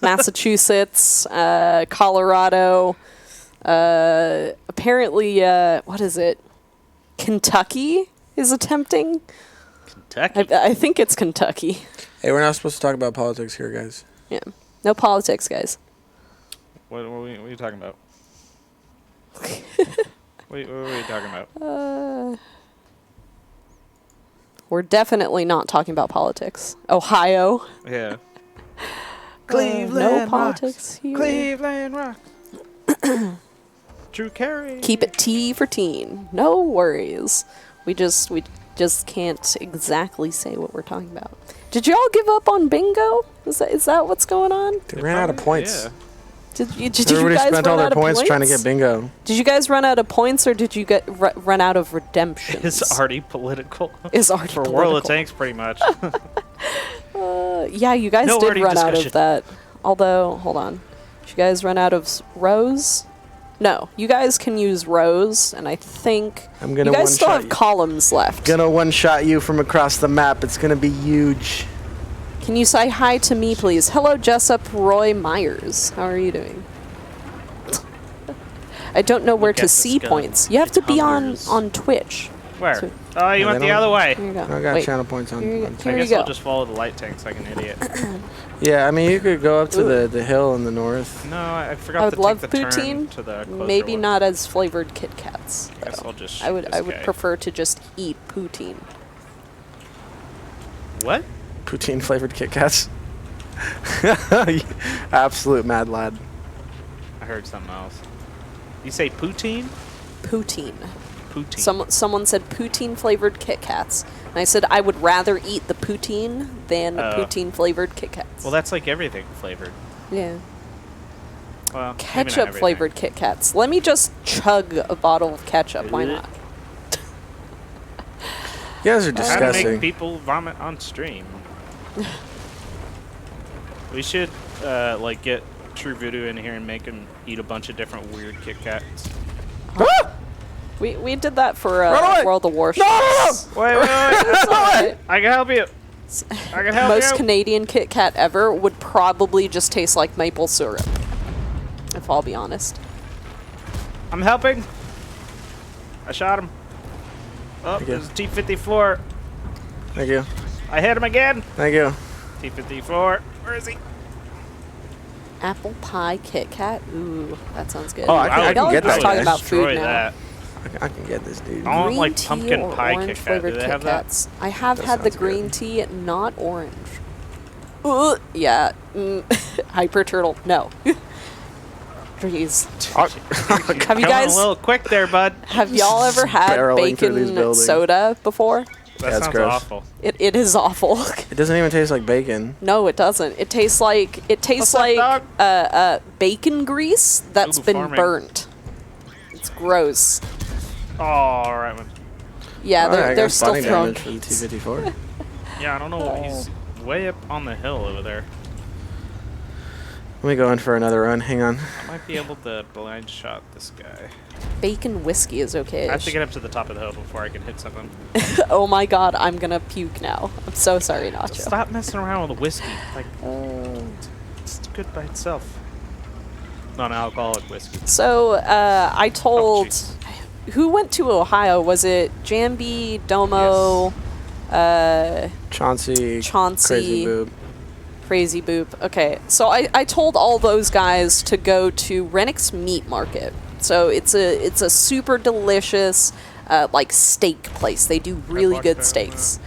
Massachusetts, Colorado, apparently, what is it? Kentucky is attempting. Kentucky. I think it's Kentucky. Hey, we're not supposed to talk about politics here, guys. Yeah, no politics, guys. What are you talking about? what are you talking about? We're definitely not talking about politics. Ohio. Yeah. No politics here. Cleveland rocks. Drew Carey. Keep it T for teen. No worries. We just can't exactly say what we're talking about. Did you all give up on bingo? Is that what's going on? They ran out of points. Yeah. Did you Everybody guys spent run all their out of points trying to get bingo. Did you guys run out of points, or did you run out of redemptions? It's already political. Is already For political. World of Tanks, pretty much. Yeah, you guys No did wordy run out discussion. of that. Although, hold on. Did you guys run out of rows? No, you guys can use rows, and I think I'm gonna you guys still one-shot have you. columns left. Gonna one-shot you from across the map. It's gonna be huge. Can you say hi to me, please? Hello, Jessup Roy Myers. How are you doing? I don't know where Look to at this see guy. points. You have to It's be hundreds. on Twitch. Where? So- Oh, you Yeah, went they the don't- other way. Here you go. I got Wait. channel points on. Here you go. on Here I you guess go. I'll just follow the light tanks like an idiot. Yeah, I mean, you could go up to the hill in the north. No, I forgot I would to love take the turn poutine. to the closer Maybe one. not as flavored Kit Kats. I guess though. I'll just I would shoot I this would guy. prefer to just eat poutine. What? Poutine flavored Kit Kats. Absolute mad lad. I heard something else. You say poutine? Poutine. Poutine. Someone said poutine flavored Kit Kats, and I said I would rather eat the poutine than poutine flavored Kit Kats. Well, that's like everything flavored. yeah. Well, maybe not Ketchup everything. flavored Kit Kats. Let me just chug a bottle of ketchup. Why not? You guys are How to disgusting. make people vomit on stream. We should like get True Voodoo in here and make him eat a bunch of different weird Kit Kats. We did that for Run away! World of Warships. Wait. That's all right. I can help you. I can help Most you. Canadian Kit Kat ever would probably just taste like maple syrup. If I'll be honest. I'm helping. I shot him. Oh, Thank you. there's a T-54. Thank you. I hit him again. Thank you. T-54. Where is he? Apple pie Kit Kat. Ooh, that sounds good. Oh, I can Y'all are get just that, talking guys. about food Destroy now. that. I can get this dude. I want, Green like, tea pumpkin or pie orange Kit Kat. flavored Do they Kit have that? Kats. I have That had the sounds green good. tea, not orange. Yeah. Hyper turtle. No. Jeez. Have you Coming guys? a little quick there, bud. Have y'all ever had Barreling through these bacon buildings. soda before? That That's sounds gross. awful. It is awful. It doesn't even taste like bacon. No, it doesn't. It tastes like What's up, bacon grease that's Ooh, been farming. burnt. It's gross. Oh, all right. Man. Yeah, Alright, I they're got still spotting throwing damage for the peas. T-54. Yeah, I don't know. He's way up on the hill over there. Let me go in for another run. Hang on. I might be able to blind shot this guy. Bacon whiskey is okay. I have to get up to the top of the hill before I can hit something. Oh my god, I'm gonna puke now. I'm so sorry, Nacho. Stop messing around with the whiskey. Like, it's good by itself. Non-alcoholic whiskey. So, I told... jeez. who went to Ohio? Was it Jambi, Domo, Chauncey. Chauncey, Crazy boob. Crazy Boop? Okay, so I told all those guys to go to Rennick's Meat Market. So it's a super delicious like steak place. They do really like good that, steaks.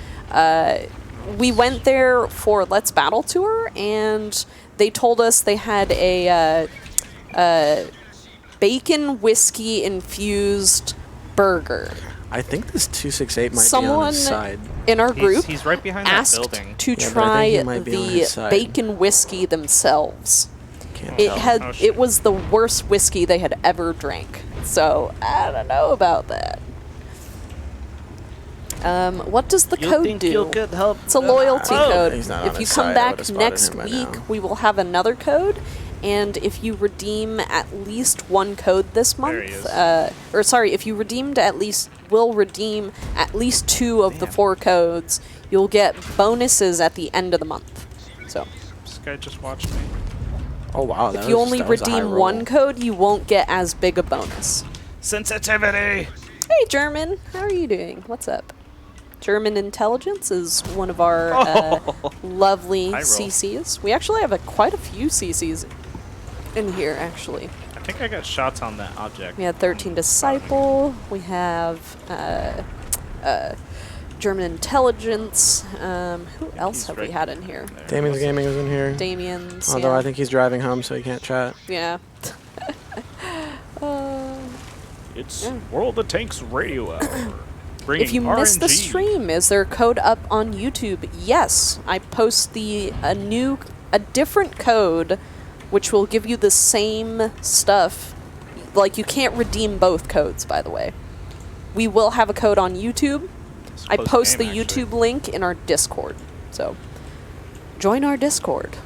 We went there for Let's Battle Tour, and they told us they had a bacon whiskey infused burger. I think this 268 might be on Someone his side. in our group He's right behind that asked building. to Yeah, but I try think he might be on the his side. bacon whiskey themselves. Can't It tell. had Oh, shit. it was the worst whiskey they had ever drank. So I don't know about that. What does the code do? help? It's a loyalty Oh, code. he's not on If you his come side, I back would've spotted next him by week, now. we will have another code. And if you redeem at least one code this There he month, is. or sorry, if you redeemed at least will redeem at least 2 of the 4 codes, you'll get bonuses at the end of the month. So This guy just watched me. Oh wow! if you only redeem 1 code, you won't get as big a bonus. Sensitivity. Hey, German, how are you doing? What's up? German Intelligence is one of our lovely High roll. CCs. We actually have quite a few CCs in here, actually. I think I got shots on that object. We had 13 Disciple. We have German Intelligence. Who else have we had in here? Damien's Gaming is in here. Damien's. Although yeah. I think he's driving home, so he can't chat. Yeah. It's World of Tanks Radio Hour. Bringing If you missed the RNG. stream, is there a code up on YouTube? Yes, I post a different code, which will give you the same stuff. Like, you can't redeem both codes, by the way. We will have a code on YouTube. I post the YouTube link in our Discord. So, join our Discord.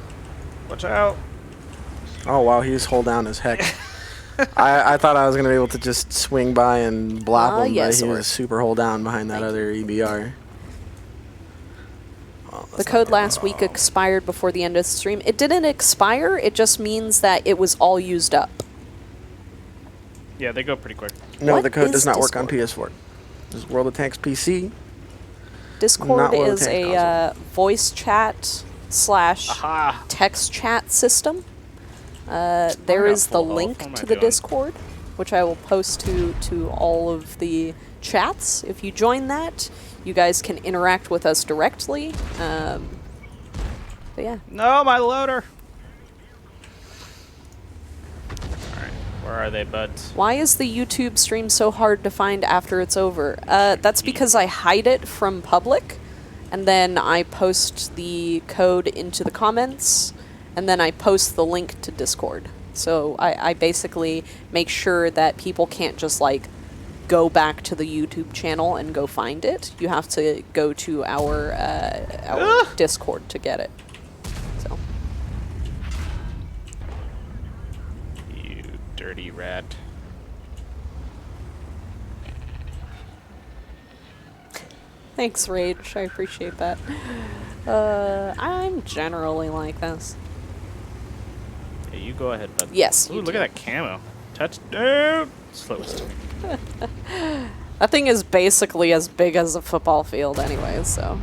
Watch out. Oh wow, he's hold down as heck. I thought I was gonna be able to just swing by and blop him, yes, but he or- was super hold down behind that Thank other EBR. Oh, The code last week expired before the end of the stream. It didn't expire, it just means that it was all used up. Yeah, they go pretty quick. No, What the code is does not work on Discord? PS4. This is World of Tanks PC. Discord Not World of is Tanks a voice chat / Aha. text chat system. There got is the full health. link What am I to the doing? Discord, which I will post to all of the chats. If you join that, you guys can interact with us directly. But yeah, No, my loader. Alright, where are they, buds? why is the YouTube stream so hard to find after it's over? That's because I hide it from public, and then I post the code into the comments, and then I post the link to Discord. So I basically make sure that people can't just like go back to the YouTube channel and go find it. You have to go to our Discord to get it. So You dirty rat. thanks, Rage. I appreciate that. I'm generally like this. Yeah, you go ahead, bud. Yes, Ooh, you look do. at that camo. Touchdown. Slowest. That thing is basically as big as a football field anyway, so.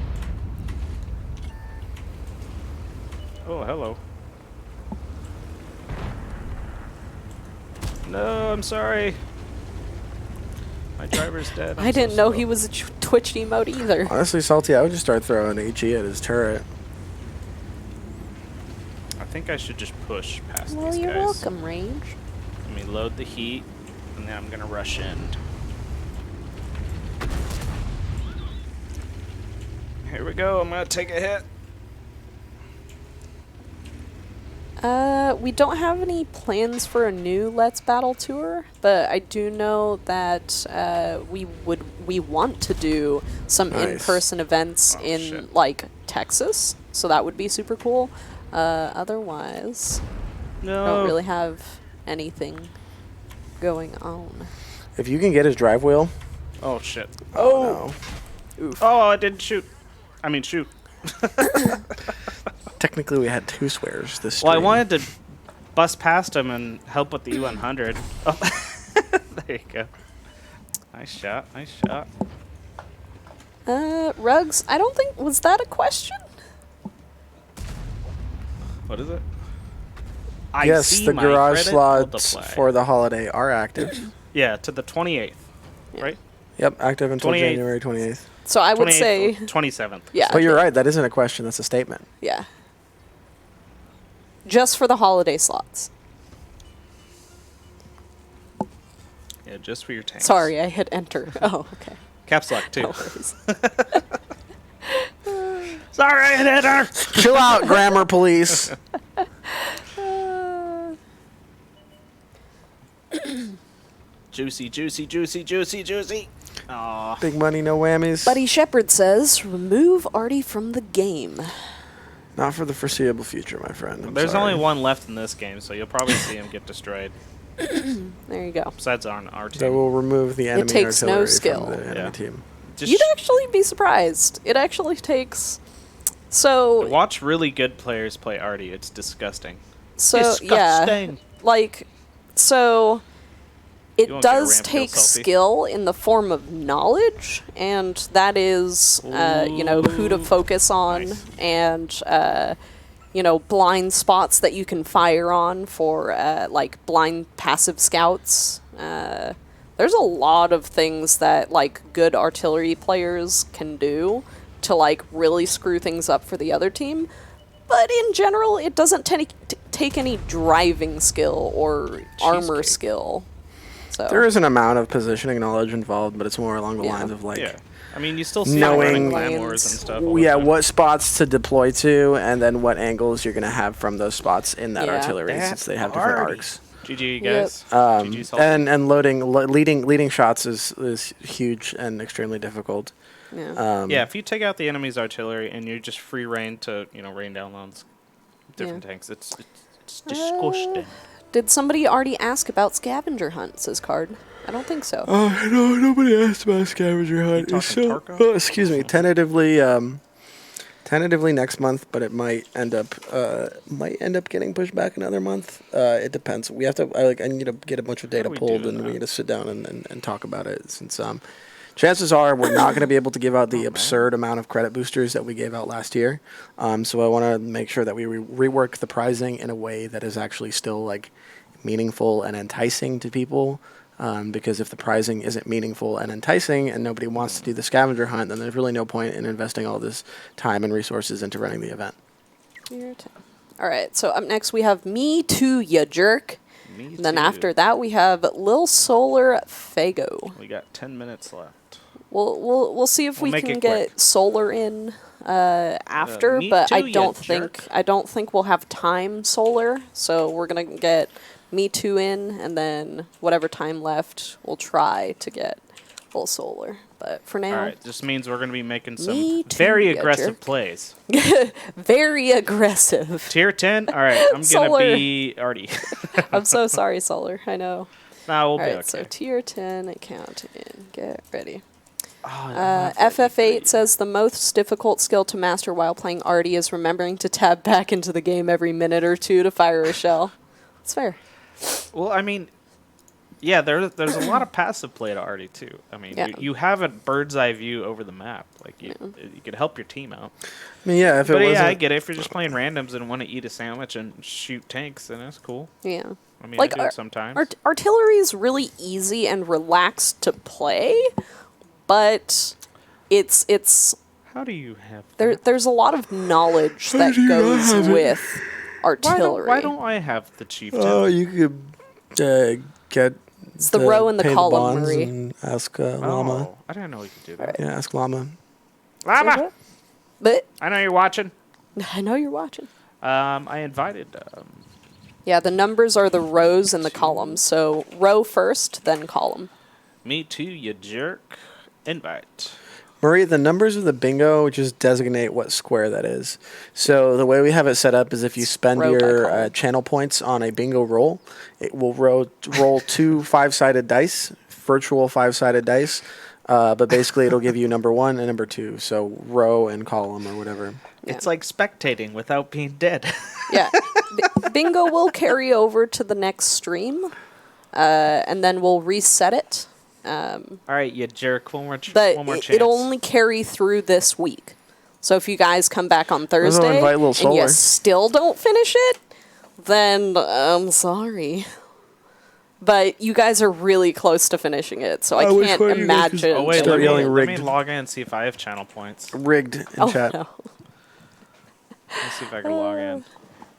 Oh, hello. No, I'm sorry. My driver's dead. I didn't know he was a Twitch emote either. Honestly, Salty, I would just start throwing HE at his turret. I think I should just push past Well, these you're guys. welcome, Range. Let me load the heat, and then I'm gonna rush in. Here we go. I'm gonna take a hit. We don't have any plans for a new Let's Battle tour, but I do know that we want to do some Nice. in-person events Oh, in shit. like Texas, so that would be super cool. Otherwise, I No. don't really have anything going on. If you can get his drive wheel. Oh shit. Oh. Oh, I didn't shoot. I mean, shoot. Technically, we had 2 swears this Well, I stream. wanted to bust past him and help with the U100. Oh, there you go. Nice shot. Nice shot. Rugs, I don't think, was that a question? What is it? Yes, the garage slots for the holiday are active. Yeah, to the 28th, right? Yep, active until 28th. January 28th. So I would 28th say, or 27th. yeah. But you're right, that isn't a question, that's a statement. Yeah. Just for the holiday slots. Yeah, just for your tanks. Sorry, I hit enter. Oh, okay. Caps lock too. No worries. Sorry, I hit her. Chill out, grammar police. Juicy, juicy, juicy, juicy, juicy. Aw. Big money, no whammies. Buddy Shepard says, remove Artie from the game. Not for the foreseeable future, my friend. I'm There's sorry. only one left in this game, so you'll probably see him get destroyed. There you go. Besides on our That team. will remove the enemy takes no artillery skill. from the enemy Yeah. team. Just You'd actually be surprised. It actually takes. So watch really good players play Artie. It's disgusting. yeah, Disgusting. like so. It won't get a does ramp kill take selfie. skill in the form of knowledge, and that is, who to focus on, Nice. and blind spots that you can fire on for like blind passive scouts. There's a lot of things that like good artillery players can do to like really screw things up for the other team. But in general, it doesn't take any driving skill or armor Cheesecake. skill. So There is an amount of positioning knowledge involved, but it's more along the Yeah. lines of like Yeah. I mean, you still see knowing- running clan wars and stuff. all the yeah, time. what spots to deploy to, and then what angles you're going to have from those spots in that Yeah. artillery, That since they have different Artie. arcs. GG, guys. Um, GG, Sultan. and leading shots is huge and extremely difficult. yeah. Yeah, if you take out the enemy's artillery and you just free reign to, rain down on different Yeah. tanks, it's disgusting. Did somebody already ask about scavenger hunt? Says Card. I don't think so. Oh no! Nobody asked about scavenger hunt. You It's talking so. Tarko? Oh, excuse me. Tentatively next month, but it might end up getting pushed back another month. It depends. We have to. I need to get a bunch of data do we pulled, do and we that? need to sit down and talk about it. Since chances are we're not going to be able to give out the absurd amount of credit boosters that we gave out last year. So I want to make sure that we rework the pricing in a way that is actually still like meaningful and enticing to people. Because if the pricing isn't meaningful and enticing and nobody wants to do the scavenger hunt, then there's really no point in investing all this time and resources into running the event. Your turn. All right. So up next we have Me Too, Ya Jerk. Me And then too. after that we have Lil Solar Fago. We got 10 minutes left. We'll see if We'll we make can it get quick. Solar in after, Me but Too, I ya don't jerk. think we'll have time Solar. So we're gonna get Me Too in, and then whatever time left, we'll try to get Full Solar. But for now, All right, this means we're going to be making Me some too, very ya aggressive jerk. plays. very aggressive. Tier 10? All right, I'm going to Solar. be Artie. I'm so sorry, Solar. I know. Nah, we'll All be right, okay. so tier 10 account in. Get ready. Oh, FF8 says the most difficult skill to master while playing Artie is remembering to tab back into the game every minute or two to fire a shell. It's fair. Well, I mean, yeah, there's a lot of passive play to Artie, too. I mean, Yeah. you have a bird's eye view over the map. Like, you could help your team out. I mean, yeah, if it But wasn't, yeah, I get it. If you're just playing randoms and want to eat a sandwich and shoot tanks, then that's cool. Yeah. I mean, Like, I do it sometimes. Artillery is really easy and relaxed to play, but it's How do you have that? there's a lot of knowledge that goes with artillery. Why don't I have the chieftain? oh, you could get. It's the row and the pay column, bonds Marie. and ask Llama. Oh, I didn't know you could do that. Yeah, ask Llama. Llama! But I know you're watching. I know you're watching. I invited. Yeah, the numbers are the rows and the columns. So row first, then column. Me too, you jerk. Invite. Marie, the numbers of the bingo just designate what square that is. So the way we have it set up is if you spend Row by your column. channel points on a bingo roll, it will roll 2 5-sided dice, virtual 5-sided dice. But basically, it'll give you number 1 and number 2. So row and column or whatever. It's like spectating without being dead. Yeah. Bingo will carry over to the next stream, and then we'll reset it. All right, you jerk. One more But chance. it'll only carry through this week. So if you guys come back on Thursday invite Lil and Solar. you still don't finish it, then I'm sorry. But you guys are really close to finishing it, so I which can't one you guys imagine. Oh wait, Start yelling let me rigged. log in and see if I have channel points. Rigged in Oh, chat. no. Let's see if I can log in.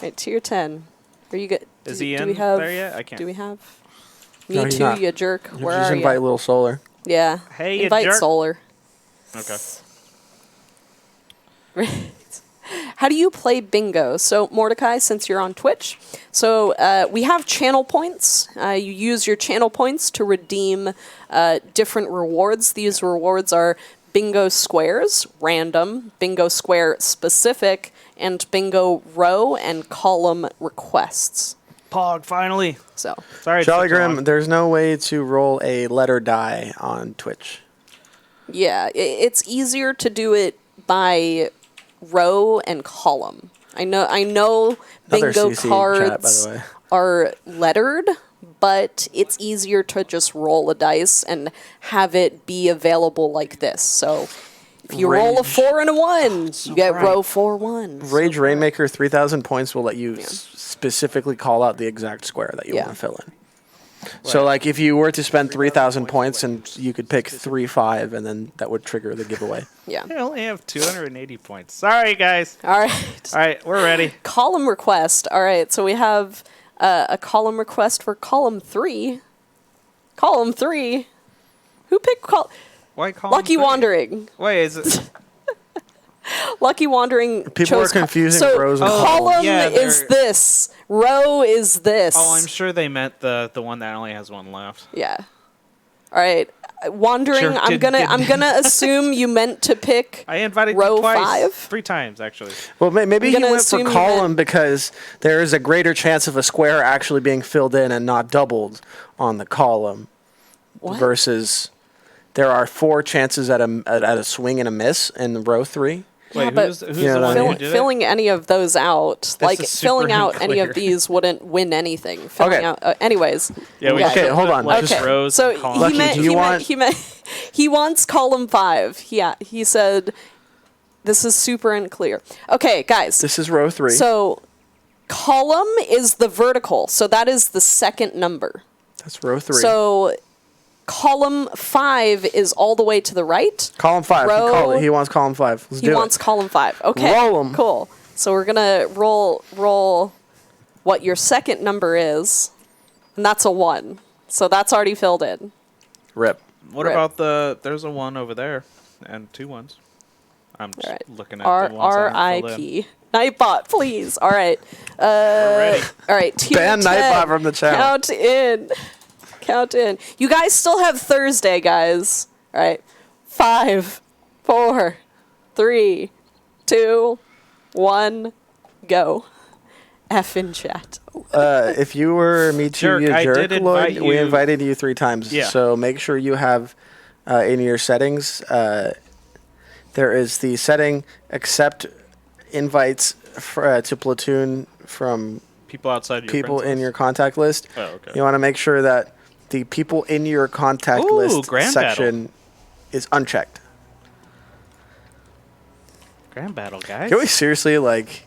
Right, tier 10. Are you good? Is do, he do in we have, there yet? I can't. Do we have? No, Me he's too, not. you jerk. You Where just are invite you? Little Solar. Yeah. Hey, you invite jerk. Solar. Okay. How do you play bingo? So, Mordecai, since you're on Twitch, so we have channel points. You use your channel points to redeem different rewards. These rewards are bingo squares, random, bingo square specific, and bingo row and column requests. Pog, finally. So Sorry. it Jolly took so long. Grim, there's no way to roll a letter die on Twitch. yeah, it's easier to do it by row and column. I know Another bingo CC cards chat, by the way. are lettered, but it's easier to just roll a dice and have it be available like this. So if you roll a Rage. 4 and a 1, you get bright. row 4 1s. Rage Rainmaker, 3,000 points will let you specifically call out the exact square that you Yeah. want to fill in. So, like, if you were to spend 3,000 points and you could pick 3-5, and then that would trigger the giveaway. Yeah. I only have 280 points. Sorry, guys. All right. All right, we're ready. Column request. All right, so we have a column request for column 3. Column 3. Who picked Why call Lucky Wandering? Wait, is it? Lucky Wandering. People chose are confusing so rows and column Yeah, is they're- this. Row is this. Oh, I'm sure they meant the one that only has one left. Yeah. All right. Wandering. Sure, I'm gonna assume you meant to pick. I invited Row you twice. 5? 3 times, actually. Well, maybe I'm he gonna went for assume you column meant- because there is a greater chance of a square actually being filled in and not doubled on the column What? versus there are 4 chances at a swing and a miss in row 3. Yeah, Wait, but who's You know the what I one mean? who did filling any of those out, like is filling super out any of unclear. these wouldn't win anything. Filling Okay. out, anyways. Yeah, we Yeah. Okay, should hold put, on. Like, Okay. rows So and columns. he Lucky, meant, do you he, want- meant, he meant he wants column 5. Yeah, he said this is super unclear. Okay, guys. This is row 3. So column is the vertical, so that is the second number. That's row 3. So column 5 is all the way to the right. column 5. row- He called it. He wants column 5. Let's He do wants it. column 5. Okay. Roll 'em. Cool. So we're gonna roll what your second number is, and that's a 1. So that's already filled in. Rip. What Rip. about there's a 1 over there and 2 1s. I'm just All right. looking at the ones I haven't filled in. RIP. Nightbot, please. All right. We're ready. All right. Tier Ban 10. Nightbot from the channel. Count in. Count in. You guys still have Thursday, guys. All right. 5, 4, 3, 2, 1, go. F in chat. If you were me too, Jerk, you I jerk, did invite Lloyd, we you. invited you 3 times. Yeah. So make sure you have in your settings, there is the setting accept invites to Platoon from People outside your people friends in your list? contact list. Oh, okay. You want to make sure that the people in your contact Ooh, list Grand section is unchecked. Grand battle, guys. Can we seriously, like,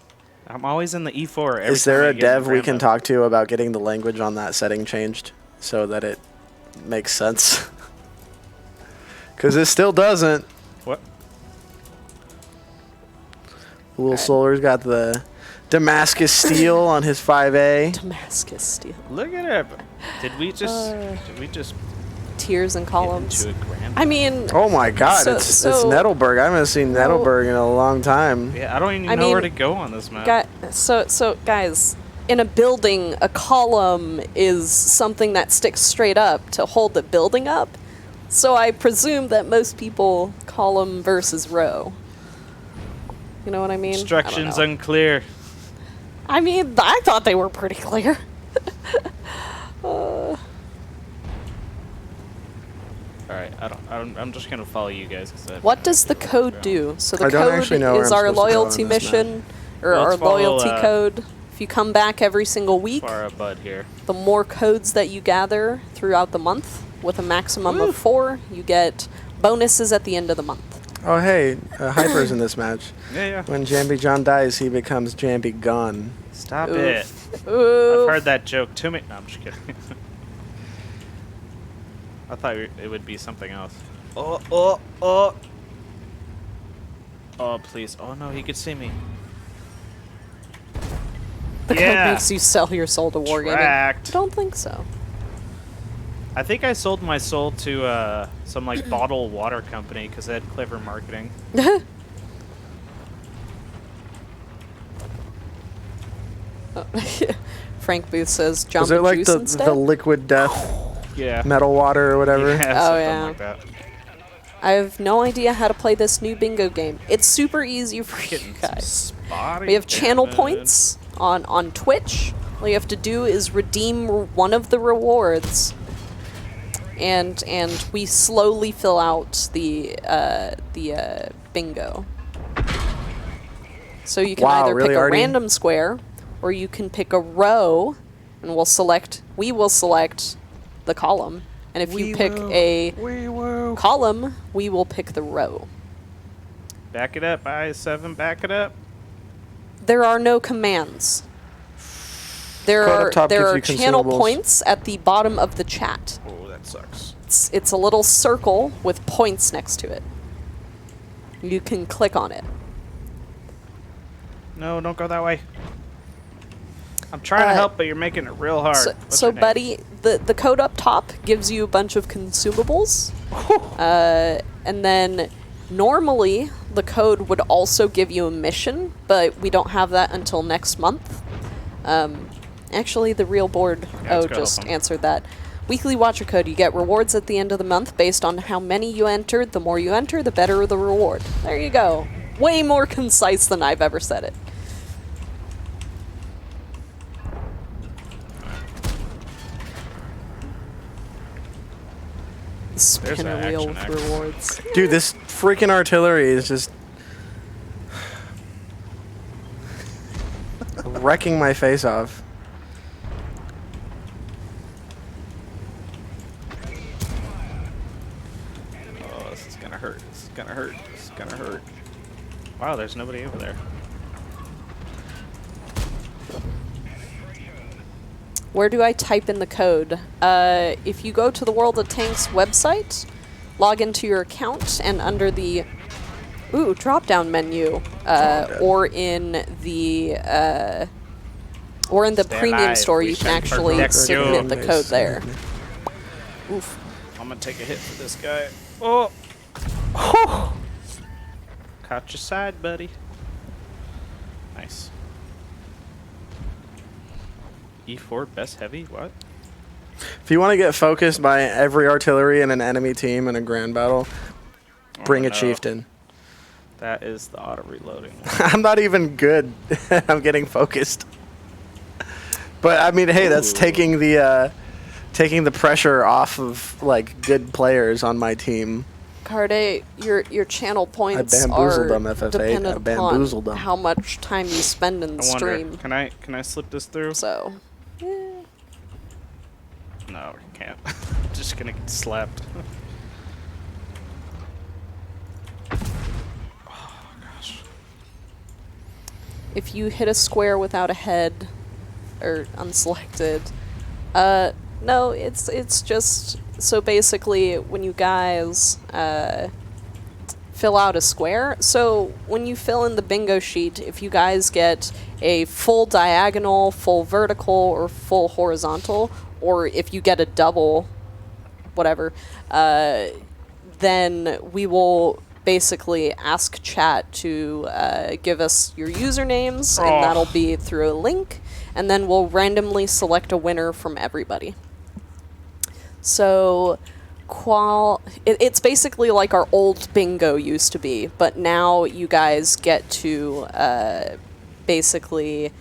I'm always in the E4. Every is there time a I get in dev we grand can battle. talk to about getting the language on that setting changed so that it makes sense? Because it still doesn't. What? Little Solar's got the Damascus steel on his 5A. Damascus steel. Look at it. Did we just Tiers and get columns. into a grand? I mean, Oh my god, So- it's so- Nettleberg. I haven't seen Nettleberg in a long time. Yeah, I don't even I know where to mean, go on this map. so guys, in a building, a column is something that sticks straight up to hold the building up. So I presume that most people column versus row. You know what I mean? Instructions I don't know. unclear. I mean, I thought they were pretty clear. All right, I'm just gonna follow you guys. 'Cause I- What does the code do? So the I don't code actually know where is I'm our supposed to go loyalty in this mission, or Well, our let's follow, loyalty code. If you come back every single week, Far bud here. the more codes that you gather throughout the month, with a maximum of 4, you get bonuses at the end of the month. Oh hey, Hyper's in this match. Yeah. When Jambijon dies, he becomes Jambigon. Stop Oof. it. Ooh. I've heard that joke too many. No, I'm just kidding. I thought it would be something else. Oh. Oh, please. Oh, no, he could see me. The Yeah. code makes you sell your soul to wargaming. Tracked. I don't think so. I think I sold my soul to some, like, bottled water company because they had clever marketing. Frank Booth says Is jump it like juice the instead. liquid death Yeah. metal water or whatever? Yeah, Oh, something yeah. like that. I have no idea how to play this new bingo game. It's super easy for you Getting some guys. spotty We have channel damage. points on Twitch. All you have to do is redeem one of the rewards, and we slowly fill out the bingo. So you can Wow, either really, pick a Artie? random square, or you can pick a row, and we will select the column. And if you pick a column, we will pick the row. Back it up, I7, back it up. There are no commands. There Code up top are gives you channel consumables. points at the bottom of the chat. Oh, that sucks. It's a little circle with points next to it. You can click on it. No, don't go that way. I'm trying to help, but you're making it real hard. What's So your name? buddy, the code up top gives you a bunch of consumables. And then normally the code would also give you a mission, but we don't have that until next month. Actually, the real board let's go just help 'em. answered that. Weekly Watcher Code. You get rewards at the end of the month based on how many you entered. The more you enter, the better the reward. There you go. Way more concise than I've ever said it. There's Spinner that wheel action with X. rewards. Dude, this freaking artillery is just wrecking my face off. Oh, this is gonna hurt. This is gonna hurt. This is gonna hurt. Wow, there's nobody over there. Where do I type in the code? If you go to the World of Tanks website, log into your account, and under the drop-down menu, or in the premium alive, store, we you can shall actually protect submit you. the code there. Oof. I'm gonna take a hit for this guy. Oh! Caught your side, buddy. Nice. E4 best heavy? What? If you want to get focused by every artillery in an enemy team in a grand battle, bring a no. chieftain. That is the auto reloading. I'm not even good. I'm getting focused. But I mean, hey, that's Ooh. taking the pressure off of like good players on my team. Carde, your channel points bamboozled are them, FF8. dependent I bamboozled upon them. how much time you spend in the I wonder, stream. can I slip this through? So, No, you can't. Just gonna get slapped. Oh gosh. if you hit a square without a head or unselected, no, it's just so basically when you guys fill out a square. So when you fill in the bingo sheet, if you guys get a full diagonal, full vertical, or full horizontal, or if you get a double, whatever, then we will basically ask chat to give us your usernames, and that'll be through a link, and then we'll randomly select a winner from everybody. So it's basically like our old bingo used to be, but now you guys get to basically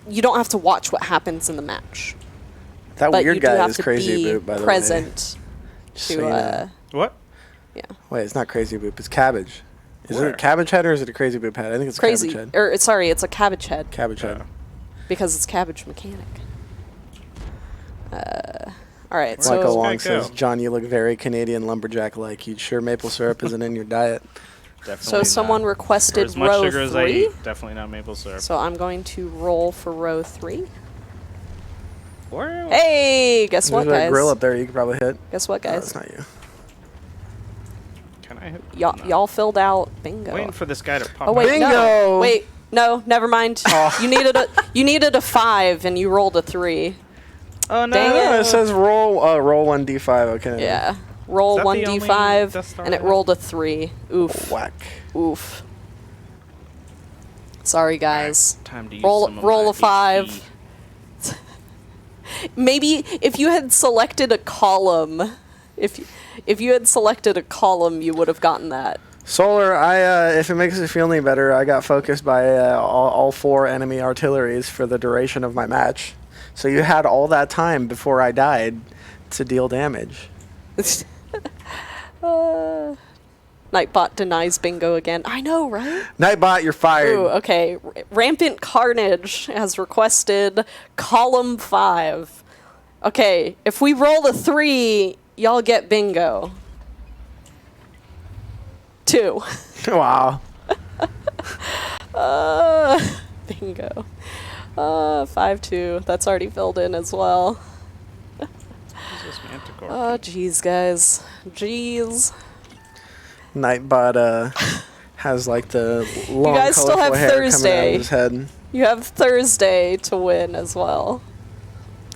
you don't have to watch what happens in the match, That but weird you do guy have is to Crazy be Boop, by the way. present Just to so you know. What? yeah. Wait, it's not Crazy Boop. It's Cabbage. Is it Where? a Cabbage Head or is it a Crazy Boop head? I think it's Crazy, Cabbage Head. or sorry, it's a cabbage head Cabbage Head. because it's cabbage mechanic. All right, Where's so Michael this guy Long says, go? John, you look very Canadian lumberjack-like. You sure maple syrup isn't in your diet? Definitely so someone not. For requested as much row sugar as I 3. eat, definitely not maple syrup. So I'm going to roll for row 3. Where? Hey, guess what, There's a guys? grill up there you could probably hit. Guess what, No, guys? that's not you. Can I hit? Y'all, No. y'all filled out bingo. Waiting for this guy to pop Oh wait, up. Bingo! no. Wait, no, never mind. Oh. You needed a 5 and you rolled a 3. Oh no! Dang it. No, it says roll 1d5. Okay. Yeah. Roll Is that the only Death 1d5 Star and it I have? rolled a 3. Oof. Whack. Oof. Sorry, guys. Time to use Roll some of roll my a 5. HP. Maybe if you had selected a column, if you had selected a column, you would have gotten that. Solar, if it makes you feel any better, I got focused by all 4 enemy artilleries for the duration of my match. So you had all that time before I died to deal damage. Nightbot denies bingo again. I know, right? Nightbot, you're fired. Ooh, okay. Rampant Carnage has requested column 5. Okay, if we roll a 3, y'all get bingo. 2. Wow. Bingo. 5-2. That's already filled in as well. Oh, jeez, guys. Jeez. Nightbot has like the long, You guys still colorful have hair Thursday. coming out of his head. You have Thursday to win as well.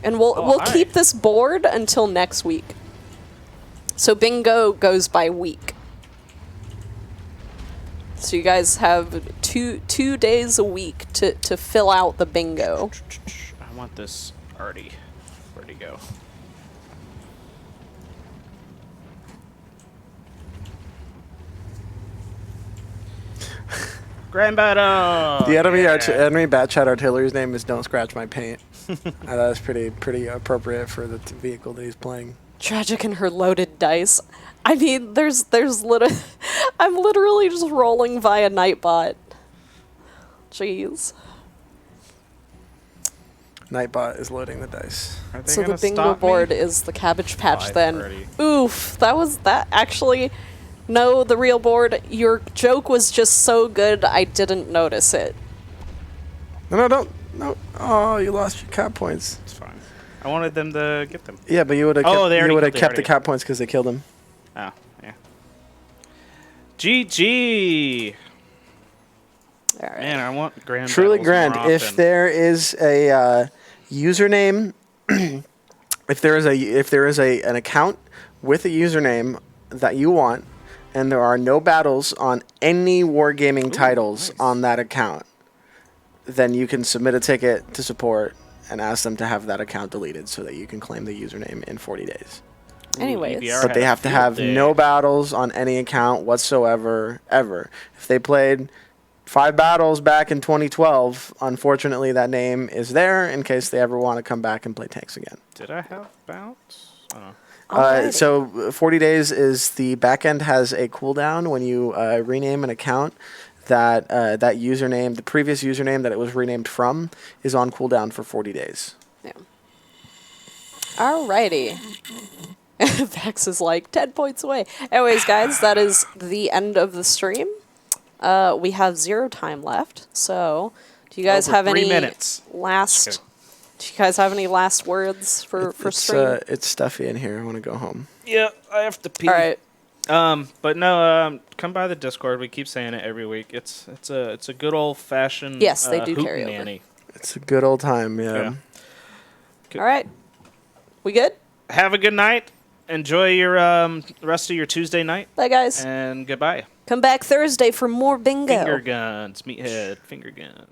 And we'll hi. keep this board until next week. So bingo goes by week. So you guys have two days a week to fill out the bingo. I want this already. Where'd he go? Grand battle. The enemy Yeah. enemy Batchat artillery's name is "Don't Scratch My Paint." That's pretty appropriate for the vehicle that he's playing. Tragic and her loaded dice. I mean, there's I'm literally just rolling via Nightbot. Jeez. Nightbot is loading the dice. Are they So the gonna bingo stop me? board is the Cabbage Patch then. 5:30. Oof, that actually. No, the real board. Your joke was just so good, I didn't notice it. No. Oh, you lost your cap points. It's fine. I wanted them to get them. Yeah, but you would have Oh, they already killed it kept the already. cap points because they killed him. Oh, yeah. GG. All right. Man, I want grand. Truly, battles Grant, more if often. there is a username, if there is an account with a username that you want, and there are no battles on any wargaming titles nice. on that account, then you can submit a ticket to support and ask them to have that account deleted so that you can claim the username in 40 days. Anyways. EBR But had they a have to field have day. no battles on any account whatsoever, ever. If they played 5 battles back in 2012, unfortunately that name is there in case they ever want to come back and play tanks again. Did I have bounce? I don't know. Alrighty. So 40 days is the backend has a cooldown when you rename an account. That username, the previous username that it was renamed from, is on cooldown for 40 days. Yeah. Alrighty. Vex is like 10 points away. Anyways, guys, that is the end of the stream. We have 0 time left. So, do you guys Over have 3 any minutes. last? Just Do you guys have any last words for stream? It's stuffy in here. I want to go home. Yeah, I have to pee. All right. But no, come by the Discord. We keep saying it every week. It's a good old fashioned. Yes, they do carry over. hootenanny. It's a good old time. Yeah. All right. We good? Have a good night. Enjoy your rest of your Tuesday night. Bye, guys. And goodbye. Come back Thursday for more bingo. Finger guns, meathead, finger guns.